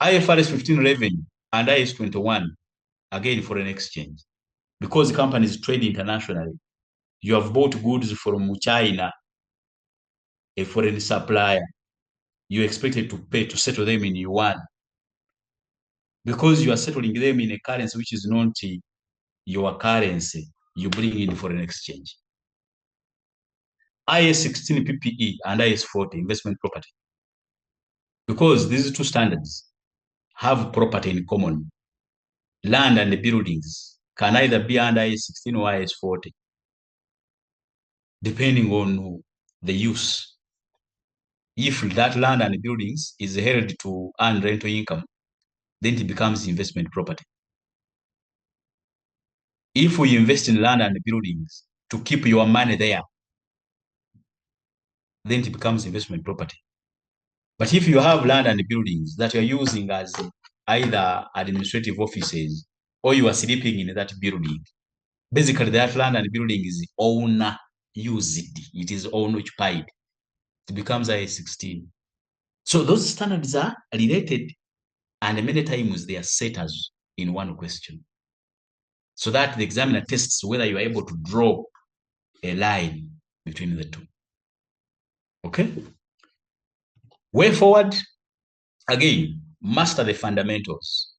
IFRS 15 revenue and IS 21, again, foreign exchange. Because companies trade internationally, you have bought goods from China, a foreign supplier. You expected to pay to settle them in yuan. Because you are settling them in a currency which is not your currency, you bring in foreign exchange. IS 16 PPE and IS 40 investment property. Because these 2 standards have property in common. Land and buildings can either be under IS 16 or IS 40, depending on the use. If that land and buildings is held to earn rental income, then it becomes investment property. If we invest in land and buildings to keep your money there, then it becomes investment property. But if you have land and buildings that you're using as either administrative offices or you are sleeping in that building, basically that land and building is owner used. It is owner occupied. It becomes IS 16. So those standards are related, and many times they are set as in one question, so that the examiner tests whether you are able to draw a line between the 2. Okay? Way forward, again, master the fundamentals.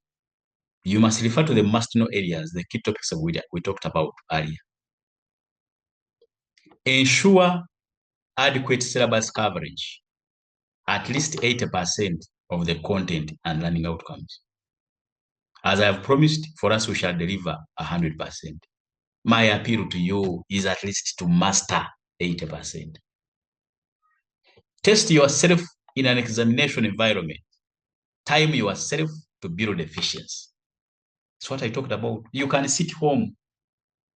You must refer to the must-know areas, the key topics that we talked about earlier. Ensure adequate syllabus coverage, at least 80% of the content and learning outcomes. As I have promised, for us, we shall deliver 100%. My appeal to you is at least to master 80%. Test yourself in an examination environment. Time yourself to build efficiency. That's what I talked about. You can sit home,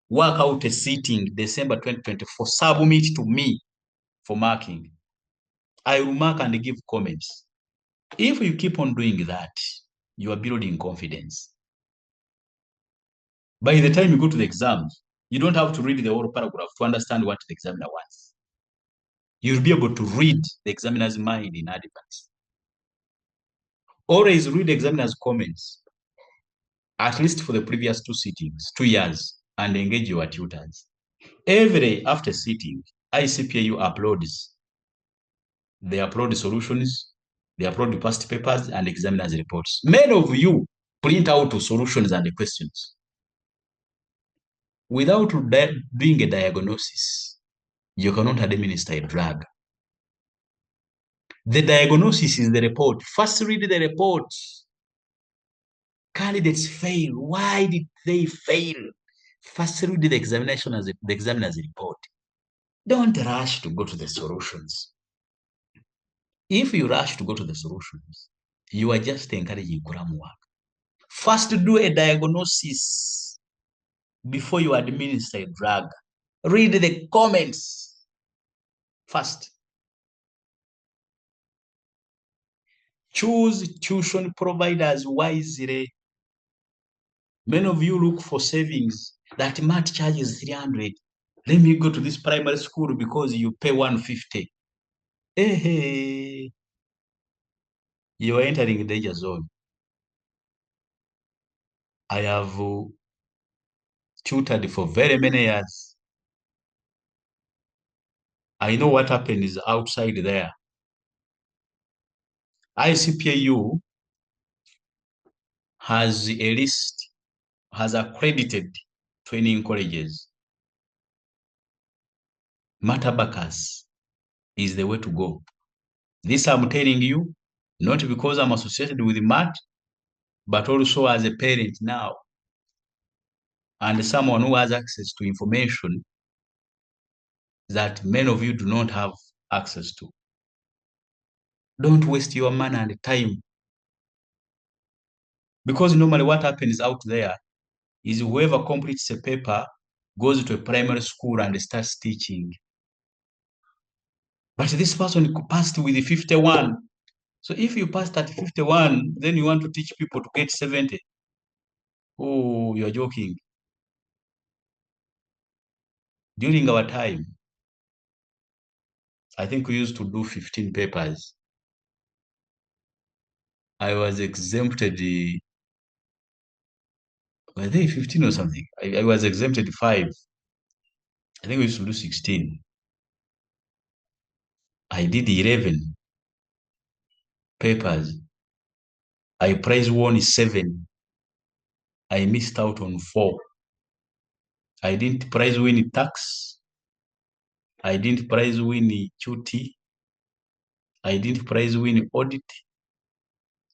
work out a sitting December 2024, submit to me for marking. I will mark and give comments. If you keep on doing that, you are building confidence. By the time you go to the exams, you don't have to read the whole paragraph to understand what the examiner wants. You'll be able to read the examiner's mind in advance. Always read the examiner's comments, at least for the previous 2 sittings, 2 years, and engage your tutors. Every day after sitting, ICPA uploads. They upload solutions, they upload past papers and examiners' reports. Many of you print out solutions and the questions. Without doing a diagnosis, you cannot administer a drug. The diagnosis is the report. First read the report. Candidates fail. Why did they fail? First read the examiner's report. Don't rush to go to the solutions. If you rush to go to the solutions, you are just encouraging cram work. First, do a diagnosis before you administer a drug. Read the comments first. Choose tuition providers wisely. Many of you look for savings. That MAT charges 300. Let me go to this primary school because you pay 150. Hey, you are entering a danger zone. I have tutored for very many years. I know what happens outside there. ICPAU has a list, has accredited training colleges. MAT Abacus is the way to go. This I'm telling you, not because I'm associated with MAT, but also as a parent now, and someone who has access to information that many of you do not have access to. Don't waste your money and time. Because normally what happens out there is whoever completes a paper goes to a primary school and starts teaching. But this person passed with 51. So if you passed at 51, then you want to teach people to get 70. Oh, you're joking. During our time, I think we used to do 15 papers. I was exempted, were they 15 or something? I was exempted 5. I think we used to do 16. I did 11 papers. I prize won 7. I missed out on 4. I didn't prize win tax. I didn't prize win QT. I didn't prize win audit.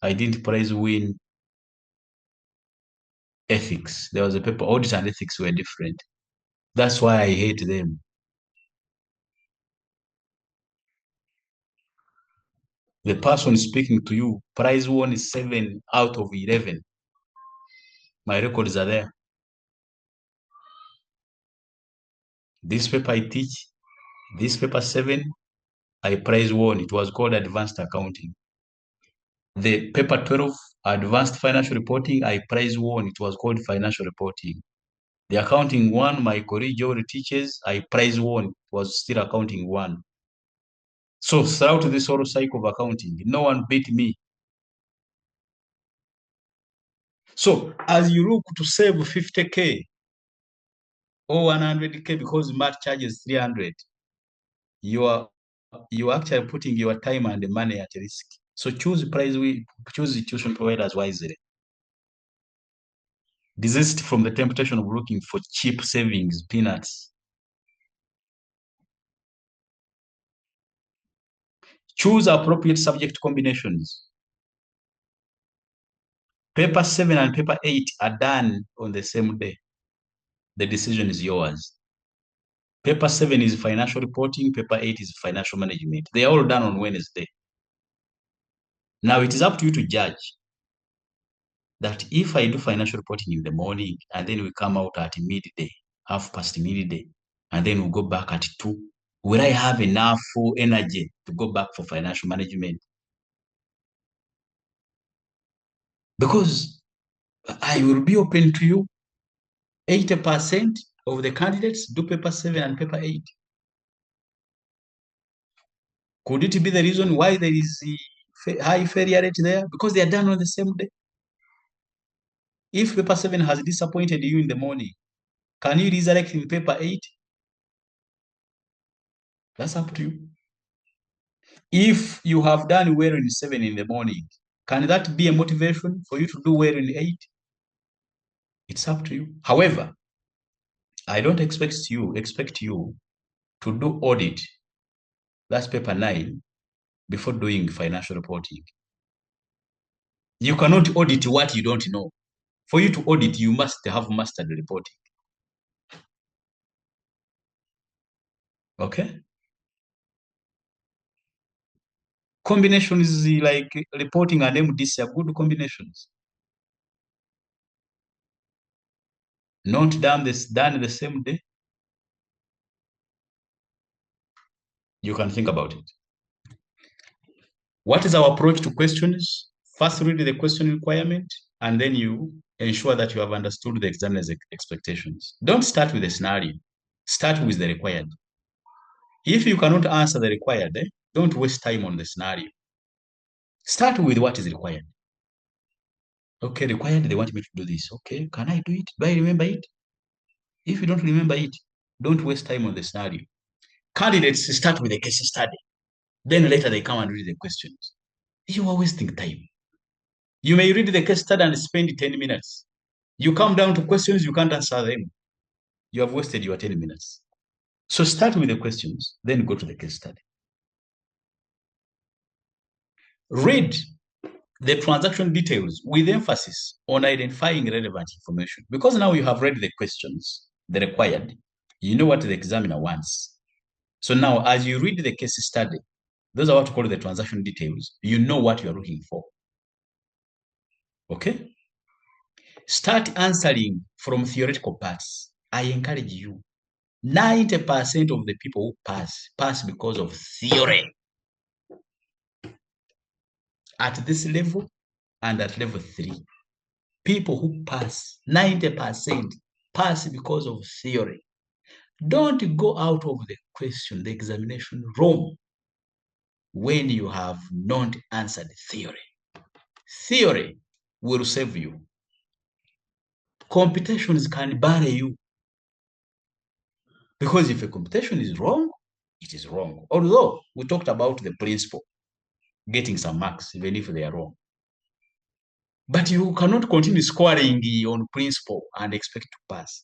I didn't prize win ethics. There was a paper, audit and ethics were different. That's why I hate them. The person speaking to you, prize won is 7 out of 11. My records are there. This paper I teach, this paper 7, I prize won. It was called advanced accounting. The paper 12, advanced financial reporting, I prize won. It was called financial reporting. The accounting 1, my colleague already teaches, I prize won. It was still accounting 1. So throughout this whole cycle of accounting, no one beat me. So as you look to save 50K or 100K because MAT charges 300, you are actually putting your time and money at risk. So choose tuition providers wisely. Desist from the temptation of looking for cheap savings, peanuts. Choose appropriate subject combinations. Paper 7 and paper 8 are done on the same day. The decision is yours. Paper 7 is financial reporting, paper 8 is financial management. They are all done on Wednesday. Now it is up to you to judge that if I do financial reporting in the morning and then we come out at midday, midday, and then we go back at 2, will I have enough energy to go back for financial management? Because I will be open to you, 80% of the candidates do paper 7 and paper 8. Could it be the reason why there is a high failure rate there? Because they are done on the same day. If paper 7 has disappointed you in the morning, can you resurrect in paper 8? That's up to you. If you have done well in 7 in the morning, can that be a motivation for you to do well in 8? It's up to you. However, I don't expect you to do audit, that's paper 9, before doing financial reporting. You cannot audit what you don't know. For you to audit, you must have mastered reporting. Okay? Combinations like reporting and MDC are good combinations. Not done the same day. You can think about it. What is our approach to questions? First, read the question requirement, and then you ensure that you have understood the examiner's expectations. Don't start with the scenario. Start with the required. If you cannot answer the required, don't waste time on the scenario. Start with what is required. Okay, required, they want me to do this. Okay, can I do it? Do I remember it? If you don't remember it, don't waste time on the scenario. Candidates start with a case study. Then later they come and read the questions. You are wasting time. You may read the case study and spend 10 minutes. You come down to questions, you can't answer them. You have wasted your 10 minutes. So start with the questions, then go to the case study. Read the transaction details with emphasis on identifying relevant information. Because now you have read the questions, the required, you know what the examiner wants. So now as you read the case study, those are what we call the transaction details. You know what you're looking for. Okay? Start answering from theoretical parts. I encourage you. 90% of the people who pass because of theory. At this level and at level 3. People who pass, 90% pass because of theory. Don't go out of the question, the examination wrong when you have not answered theory. Theory will save you. Computations can bury you. Because if a computation is wrong, it is wrong. Although we talked about the principle, getting some marks, even if they are wrong. But you cannot continue scoring on principle and expect to pass.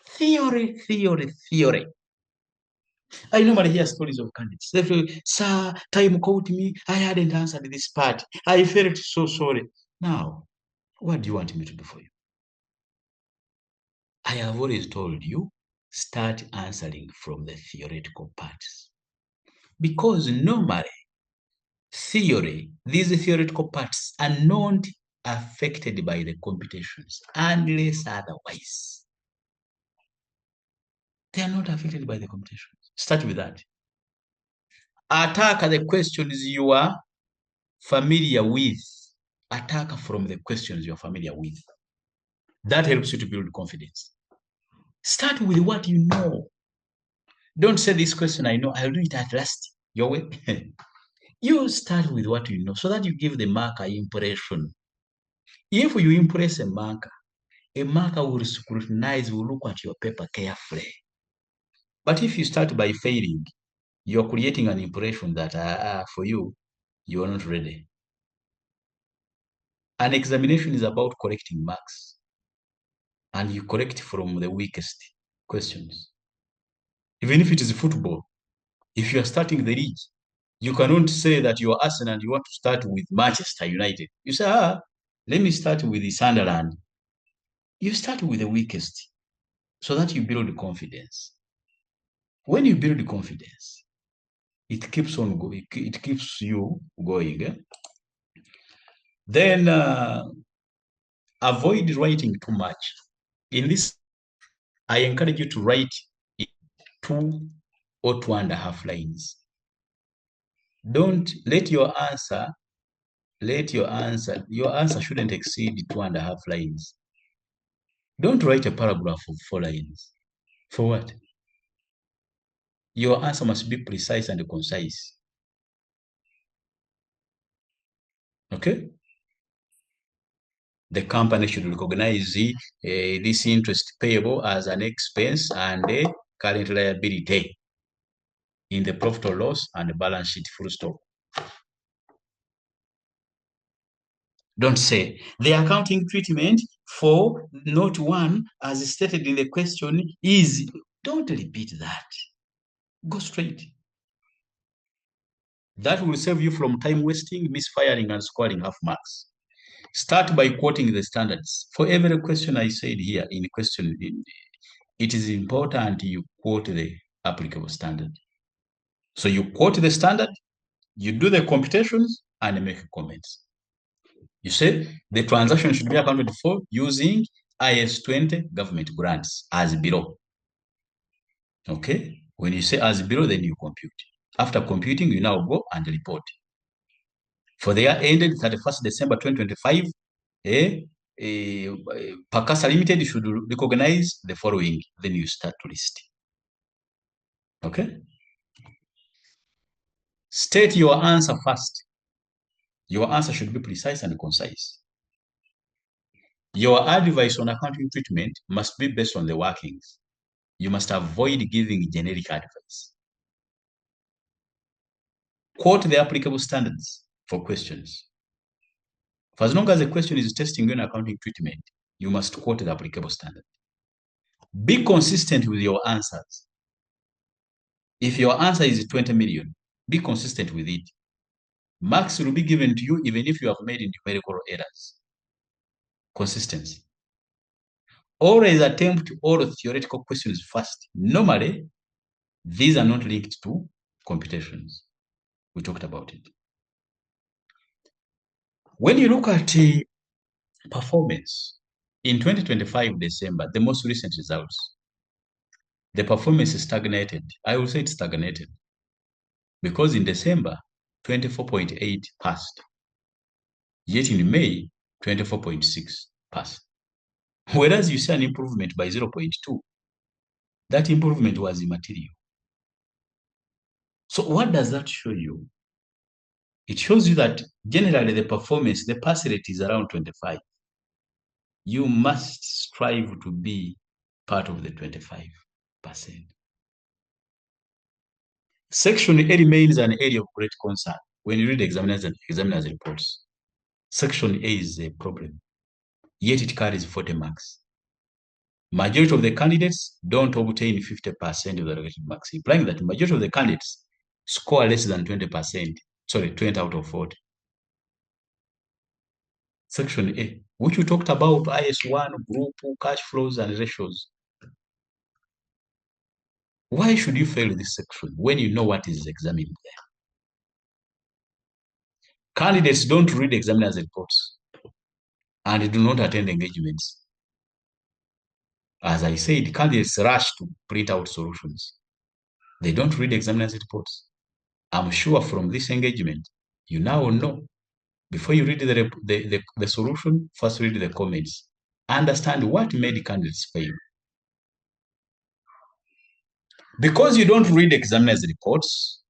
Theory, theory, theory. I normally hear stories of candidates. They feel, sir, time caught me. I hadn't answered this part. I felt so sorry. Now, what do you want me to do for you? I have always told you, start answering from the theoretical parts. Because normally, these theoretical parts are not affected by the computations unless otherwise. They are not affected by the computations. Start with that. Attack the questions you are familiar with. Attack from the questions you're familiar with. That helps you to build confidence. Start with what you know. Don't say this question I know, I'll do it at last. Your way. You start with what you know so that you give the marker impression. If you impress a marker will scrutinize, will look at your paper carefully. But if you start by failing, you're creating an impression that for you, you are not ready. An examination is about correcting marks. And you correct from the weakest questions. Even if it is football, if you are starting the league, you cannot say that you are Arsenal and you want to start with Manchester United. You say, let me start with the Sunderland. You start with the weakest so that you build confidence. When you build confidence, it keeps on going. It keeps you going. Then avoid writing too much. In this, I encourage you to write 2 or 2.5 lines. Don't let your answer shouldn't exceed 2.5 lines. Don't write a paragraph of 4 lines. For what? Your answer must be precise and concise. Okay? The company should recognize this interest payable as an expense and a current liability in the profit or loss and the balance sheet, full stop. Don't say the accounting treatment for note 1 as stated in the question is. Don't repeat that. Go straight. That will save you from time wasting, misfiring, and scoring half marks. Start by quoting the standards. For every question I said here in question, it is important you quote the applicable standard. So you quote the standard, You do the computations and make comments. You say the transaction should be accounted for using IS-20 government grants as below. Okay? When you say as below, then you compute. After computing, you now go and report. For the year ended 31st December 2025, Percassa Limited should recognize the following. Then you start to list. Okay? State your answer first. Your answer should be precise and concise. Your advice on accounting treatment must be based on the workings. You must avoid giving generic advice. Quote the applicable standards for questions. For as long as the question is testing you in accounting treatment, you must quote the applicable standard. Be consistent with your answers. If your answer is 20 million, be consistent with it. Marks will be given to you even if you have made numerical errors. Consistency. Always attempt all theoretical questions first. Normally, these are not linked to computations. We talked about it. When you look at performance, in 2025 December, the most recent results, the performance is stagnated. I will say it's stagnated because in December, 24.8 passed. Yet in May, 24.6 passed. Whereas you see an improvement by 0.2, that improvement was immaterial. So what does that show you? It shows you that generally the performance, the pass rate is around 25. You must strive to be part of the 25%. Section A remains an area of great concern when you read examiners reports. Section A is a problem, yet it carries 40 marks. Majority of the candidates don't obtain 50% of the allocated marks, implying that majority of the candidates score less than 20%, 20 out of 40. Section A, which we talked about, IS1, group, cash flows, and ratios. Why should you fail this section when you know what is examined there? Candidates don't read examiners' reports and do not attend engagements. As I said, candidates rush to print out solutions. They don't read examiners' reports. I'm sure from this engagement, you now know. Before you read the solution, first read the comments. Understand what made candidates fail. Because you don't read examiners' reports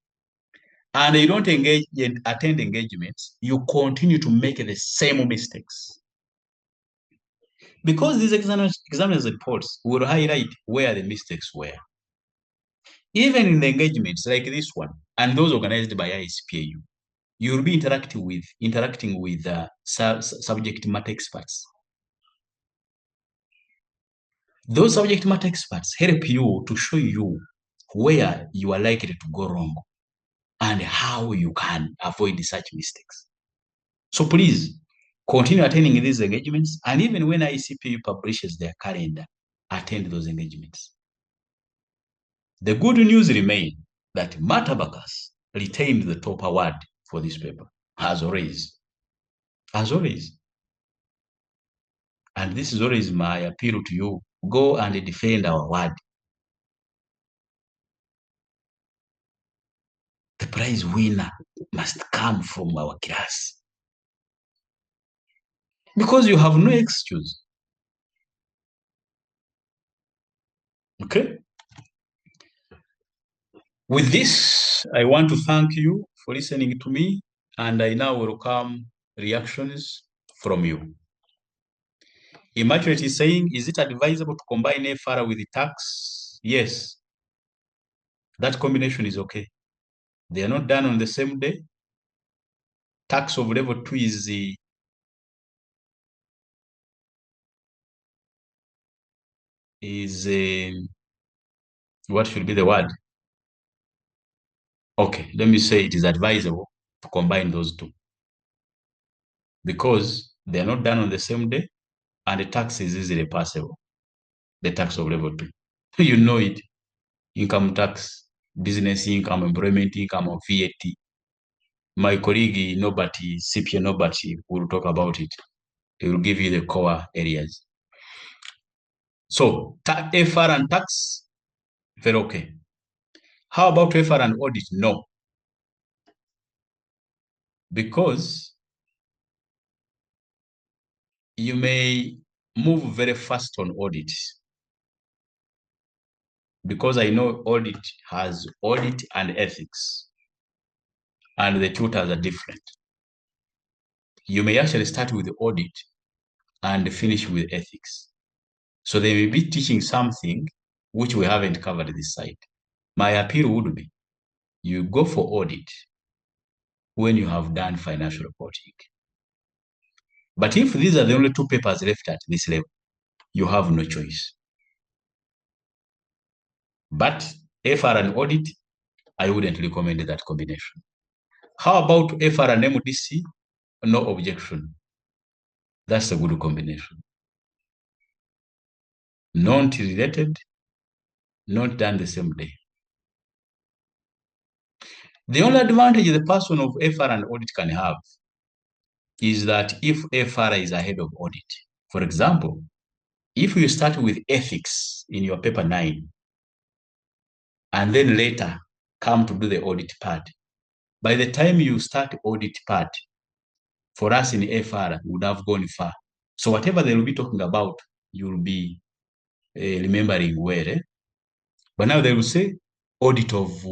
and you don't engage and attend engagements, you continue to make the same mistakes. Because these examiners' reports will highlight where the mistakes were. Even in the engagements like this one and those organized by ISPAU, you will be interacting with subject matter experts. Those subject matter experts help you to show you where you are likely to go wrong and how you can avoid such mistakes. So please continue attending these engagements, and even when ICPU publishes their calendar, attend those engagements. The good news remains that MAT Abacus retained the top award for this paper, as always. As always. And this is always my appeal to you. Go and defend our award. The prize winner must come from our class. Because you have no excuse. Okay? With this, I want to thank you for listening to me, and I now welcome reactions from you. Immaculate is saying, is it advisable to combine FR with the tax? Yes. That combination is okay. They are not done on the same day. Tax of level 2 is what should be the word? Okay, let me say it is advisable to combine those two because they are not done on the same day and the tax is easily passable. The tax of level 2. You know it. Income tax, business income, employment income, or VAT. My colleague, nobody, CPA, nobody will talk about it. He will give you the core areas. So, FR and tax, very okay. How about FR and audit? No. Because you may move very fast on audit. Because I know audit has audit and ethics. And the tutors are different. You may actually start with audit and finish with ethics. So they may be teaching something which we haven't covered this side. My appeal would be, you go for audit when you have done financial reporting. But if these are the only two papers left at this level, you have no choice. But FR and audit, I wouldn't recommend that combination. How about FR and MDC? No objection. That's a good combination. Not related, not done the same day. The only advantage the person of FR and audit can have is that if FR is ahead of audit, for example, if you start with ethics in your paper 9, and then later come to do the audit part, by the time you start audit part, for us in FR, would have gone far. So whatever they will be talking about, you will be remembering well. But now they will say audit of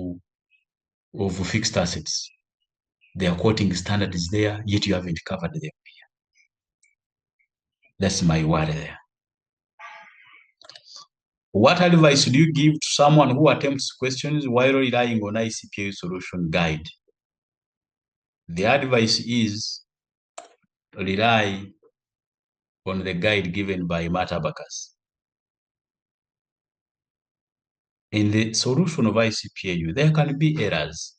fixed assets. They are quoting standards there, yet you haven't covered them here. That's my worry there. What advice do you give to someone who attempts questions while relying on ICPA solution guide? The advice is rely on the guide given by MAT Abacus. In the solution of ICPA, there can be errors.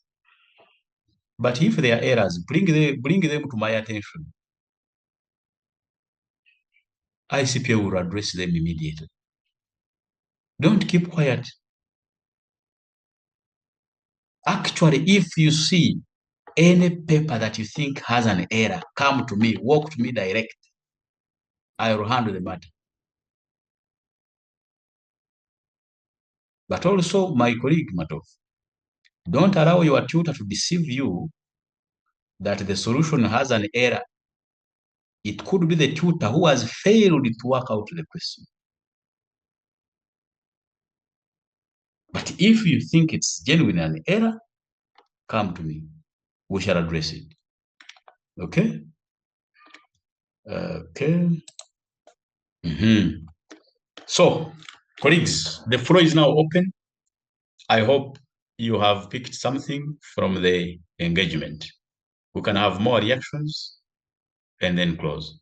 But if there are errors, bring them to my attention. ICPA will address them immediately. Don't keep quiet. Actually, if you see any paper that you think has an error, come to me, walk to me direct. I will handle the matter. But also, my colleague, Matov, don't allow your tutor to deceive you that the solution has an error. It could be the tutor who has failed to work out the question. But if you think it's genuine an error, come to me. We shall address it. Okay? Okay. So, colleagues, the floor is now open. I hope you have picked something from the engagement. We can have more reactions and then close.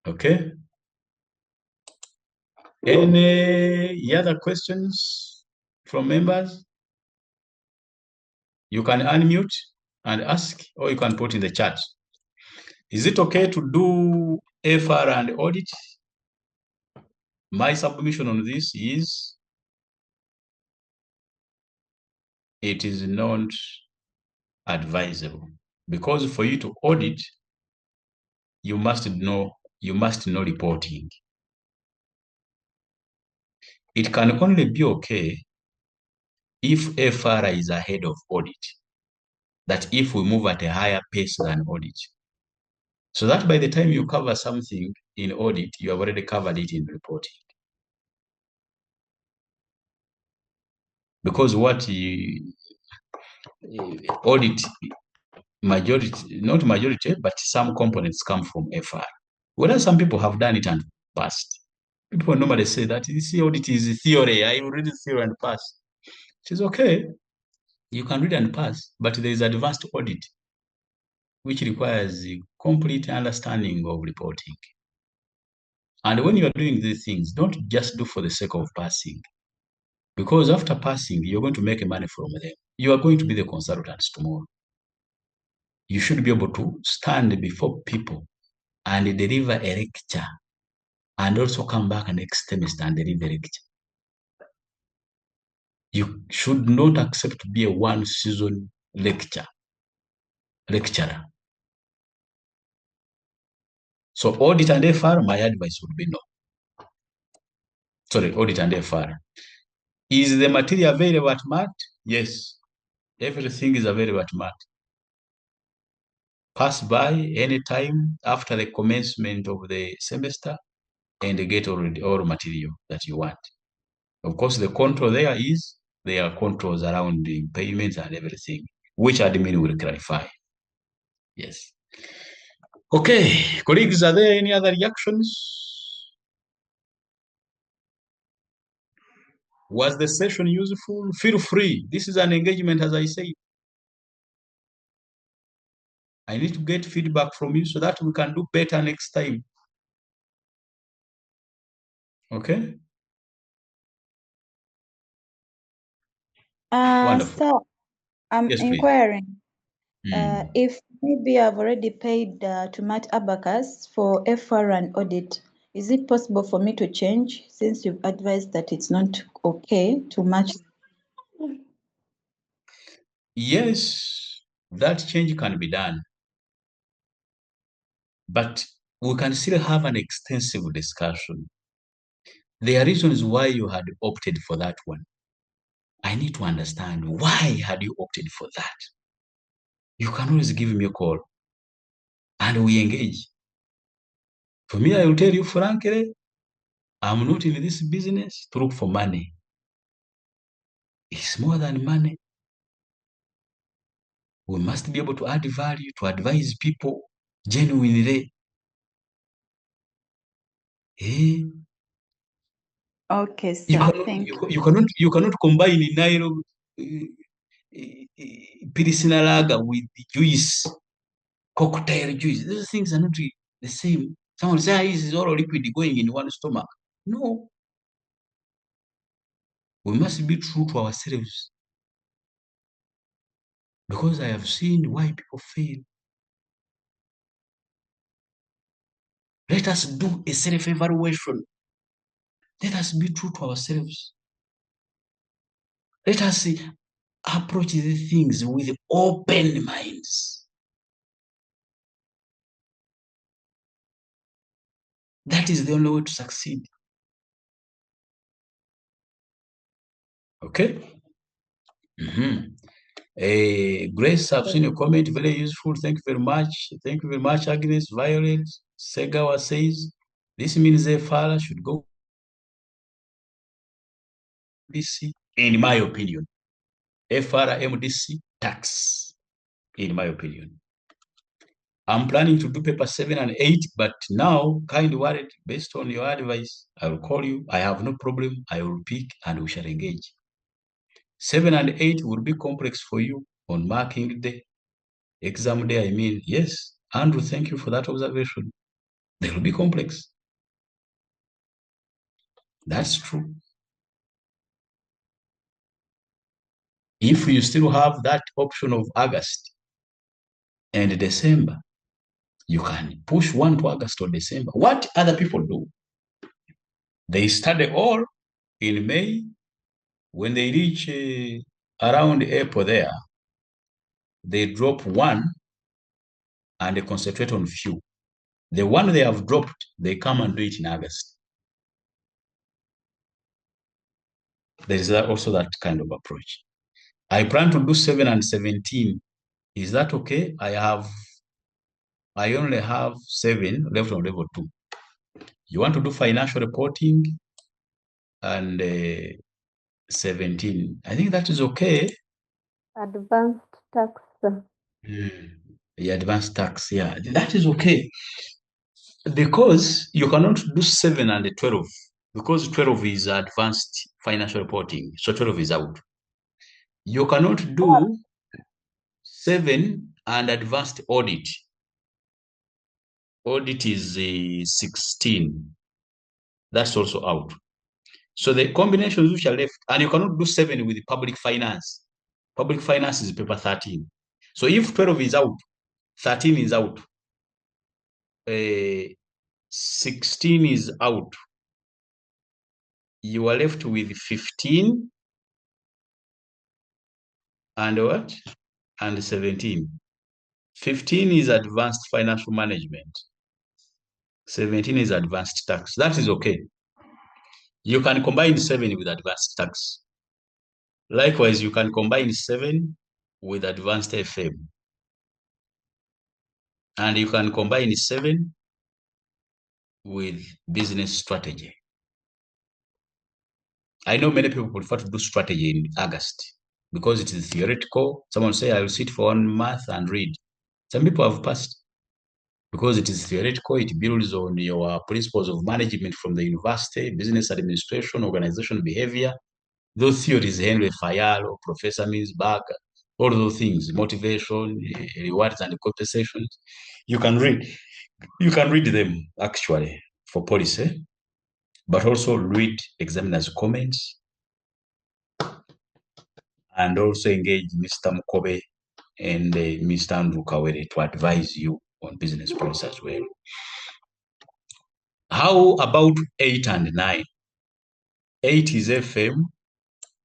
Okay? Any other questions from members? You can unmute and ask, or you can put in the chat. Is it okay to do FR and audit? My submission on this is it is not advisable, because for you to audit, you must know reporting. It can only be okay if FR is ahead of audit, that if we move at a higher pace than audit, so that by the time you cover something in audit, you have already covered it in reporting. Because what audit, majority, not majority, but some components come from FR. Whereas some people have done it and passed. People normally say that this audit is theory. I read theory and pass. It is okay. You can read and pass, but there is advanced audit, which requires a complete understanding of reporting. And when you are doing these things, don't just do for the sake of passing. Because after passing, you're going to make money from them. You are going to be the consultants tomorrow. You should be able to stand before people and deliver a lecture, and also come back next semester and deliver a lecture. You should not accept to be a one-season lecturer. So audit and FR, my advice would be no. Sorry, audit and FR. Is the material available at MAT? Yes. Everything is available at MAT. Pass by any time after the commencement of the semester and get all material that you want. Of course, the control there are controls around the payments and everything, which admin will clarify. Yes. Okay, colleagues, are there any other reactions? Was the session useful? Feel free. This is an engagement, as I say. I need to get feedback from you so that we can do better next time. Okay? Wonderful. So I'm Yes, please. inquiring if maybe I've already paid to MAT Abacus for FR and audit. Is it possible for me to change since you've advised that it's not okay to match? Yes, that change can be done. But we can still have an extensive discussion. There are reasons why you had opted for that one. I need to understand why had you opted for that. You can always give me a call and we engage. For me, I will tell you frankly, I'm not in this business to look for money. It's more than money. We must be able to add value, to advise people genuinely. Okay, sir. Thank you. You cannot combine Nairo Pilsner lager with juice, cocktail juice. Those things are not the same. Someone say, this is all liquid going in one stomach. No. We must be true to ourselves. Because I have seen why people fail. Let us do a self-evaluation. Let us be true to ourselves. Let us approach these things with open minds. That is the only way to succeed. Okay? Grace, I've seen a comment, very useful. Thank you very much. Thank you very much, Agnes. Violet, Segawa says, this means a father should go MDC, in my opinion. FRMDC tax, in my opinion. I'm planning to do paper 7 and 8, but now, kind worried, based on your advice, I will call you. I have no problem. I will pick and we shall engage. 7 and 8 will be complex for you on marking day. Exam day, I mean, yes. Andrew, thank you for that observation. They will be complex. That's true. If you still have that option of August and December, you can push one to August or December. What other people do, they study all in May. When they reach around April there, they drop one and they concentrate on few. The one they have dropped, they come and do it in August. There is also that kind of approach. I plan to do 7 and 17. Is that okay? I only have 7 left on level 2. You want to do financial reporting and 17. I think that is okay. Advanced tax. Yeah, advanced tax. Yeah, that is okay. Because you cannot do 7 and 12. Because 12 is advanced financial reporting. So 12 is out. You cannot do 7 and advanced audit. Audit is 16. That's also out. So the combinations which are left, and you cannot do 7 with public finance. Public finance is paper 13. So if 12 is out, 13 is out, 16 is out, you are left with 15 and what? And 17. 15 is advanced financial management. 17 is advanced tax. That is okay. You can combine 7 with advanced tax. Likewise, you can combine 7 with advanced FM. And you can combine 7 with business strategy. I know many people prefer to do strategy in August because it is theoretical. Someone say, I will sit for 1 month and read. Some people have passed because it is theoretical. It builds on your principles of management from the university, business administration, organization behavior. Those theories, Henry Fayal, Professor Mills-Berg, all those things, motivation, rewards and compensations. You can read them actually for policy, but also read examiners' comments and also engage Mr. Mukobe and Mr. Andrew Kawere to advise you on business policy as well. How about 8 and 9? 8 is FM,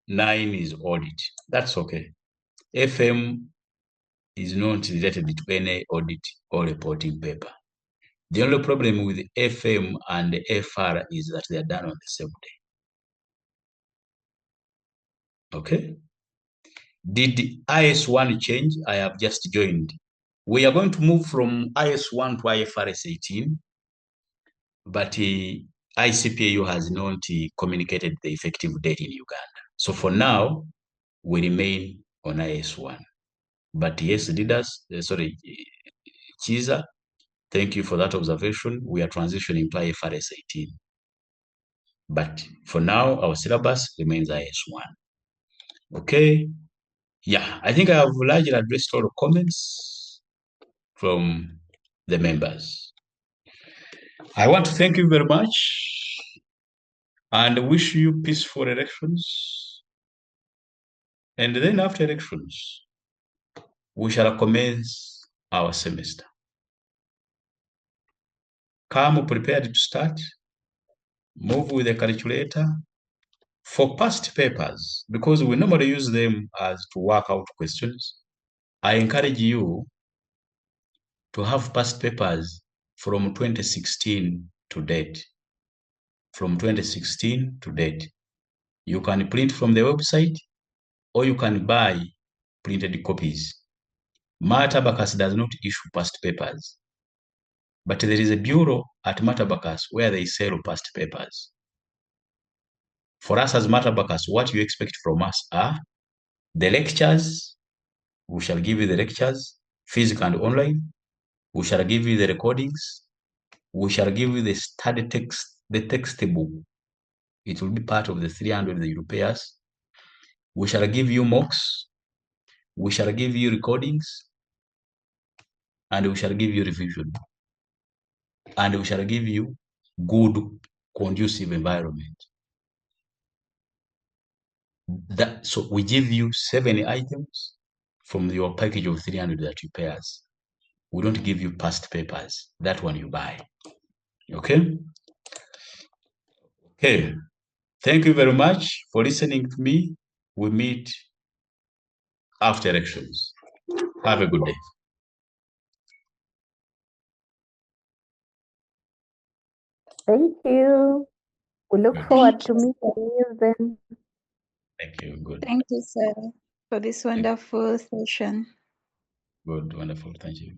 9 is audit. That's okay. FM is not related to any audit or reporting paper. The only problem with FM and FR is that they are done on the same day. Okay? Did IS1 change? I have just joined. We are going to move from IS1 to IFRS 18, but ICPAU has not communicated the effective date in Uganda. So for now, we remain on IS1. But yes, leaders, Chiza, thank you for that observation. We are transitioning to IFRS 18. But for now, our syllabus remains IS1. Okay. Yeah, I think I have largely addressed all the comments from the members. I want to thank you very much and wish you peaceful elections. And then after elections, we shall commence our semester. Come prepared to start. Move with the calculator. For past papers, because we normally use them as to work out questions, I encourage you to have past papers from 2016 to date. From 2016 to date. You can print from the website or you can buy printed copies. MAT Abacus does not issue past papers, but there is a bureau at MAT Abacus where they sell past papers. For us as MAT Abacus, what you expect from us are the lectures. We shall give you the lectures, physical and online. We shall give you the recordings. We shall give you the study text, the textbook. It will be part of the 300 that you pay us. We shall give you mocks. We shall give you recordings. And we shall give you revision. And we shall give you good, conducive environment. So we give you 7 items from your package of 300 that you pay us. We don't give you past papers. That one you buy. Okay? Okay. Thank you very much for listening to me. We meet after elections. Have a good day. Thank you. We look forward to meeting you then. Thank you. Good. Thank you, sir, for this wonderful session. Good. Wonderful. Thank you.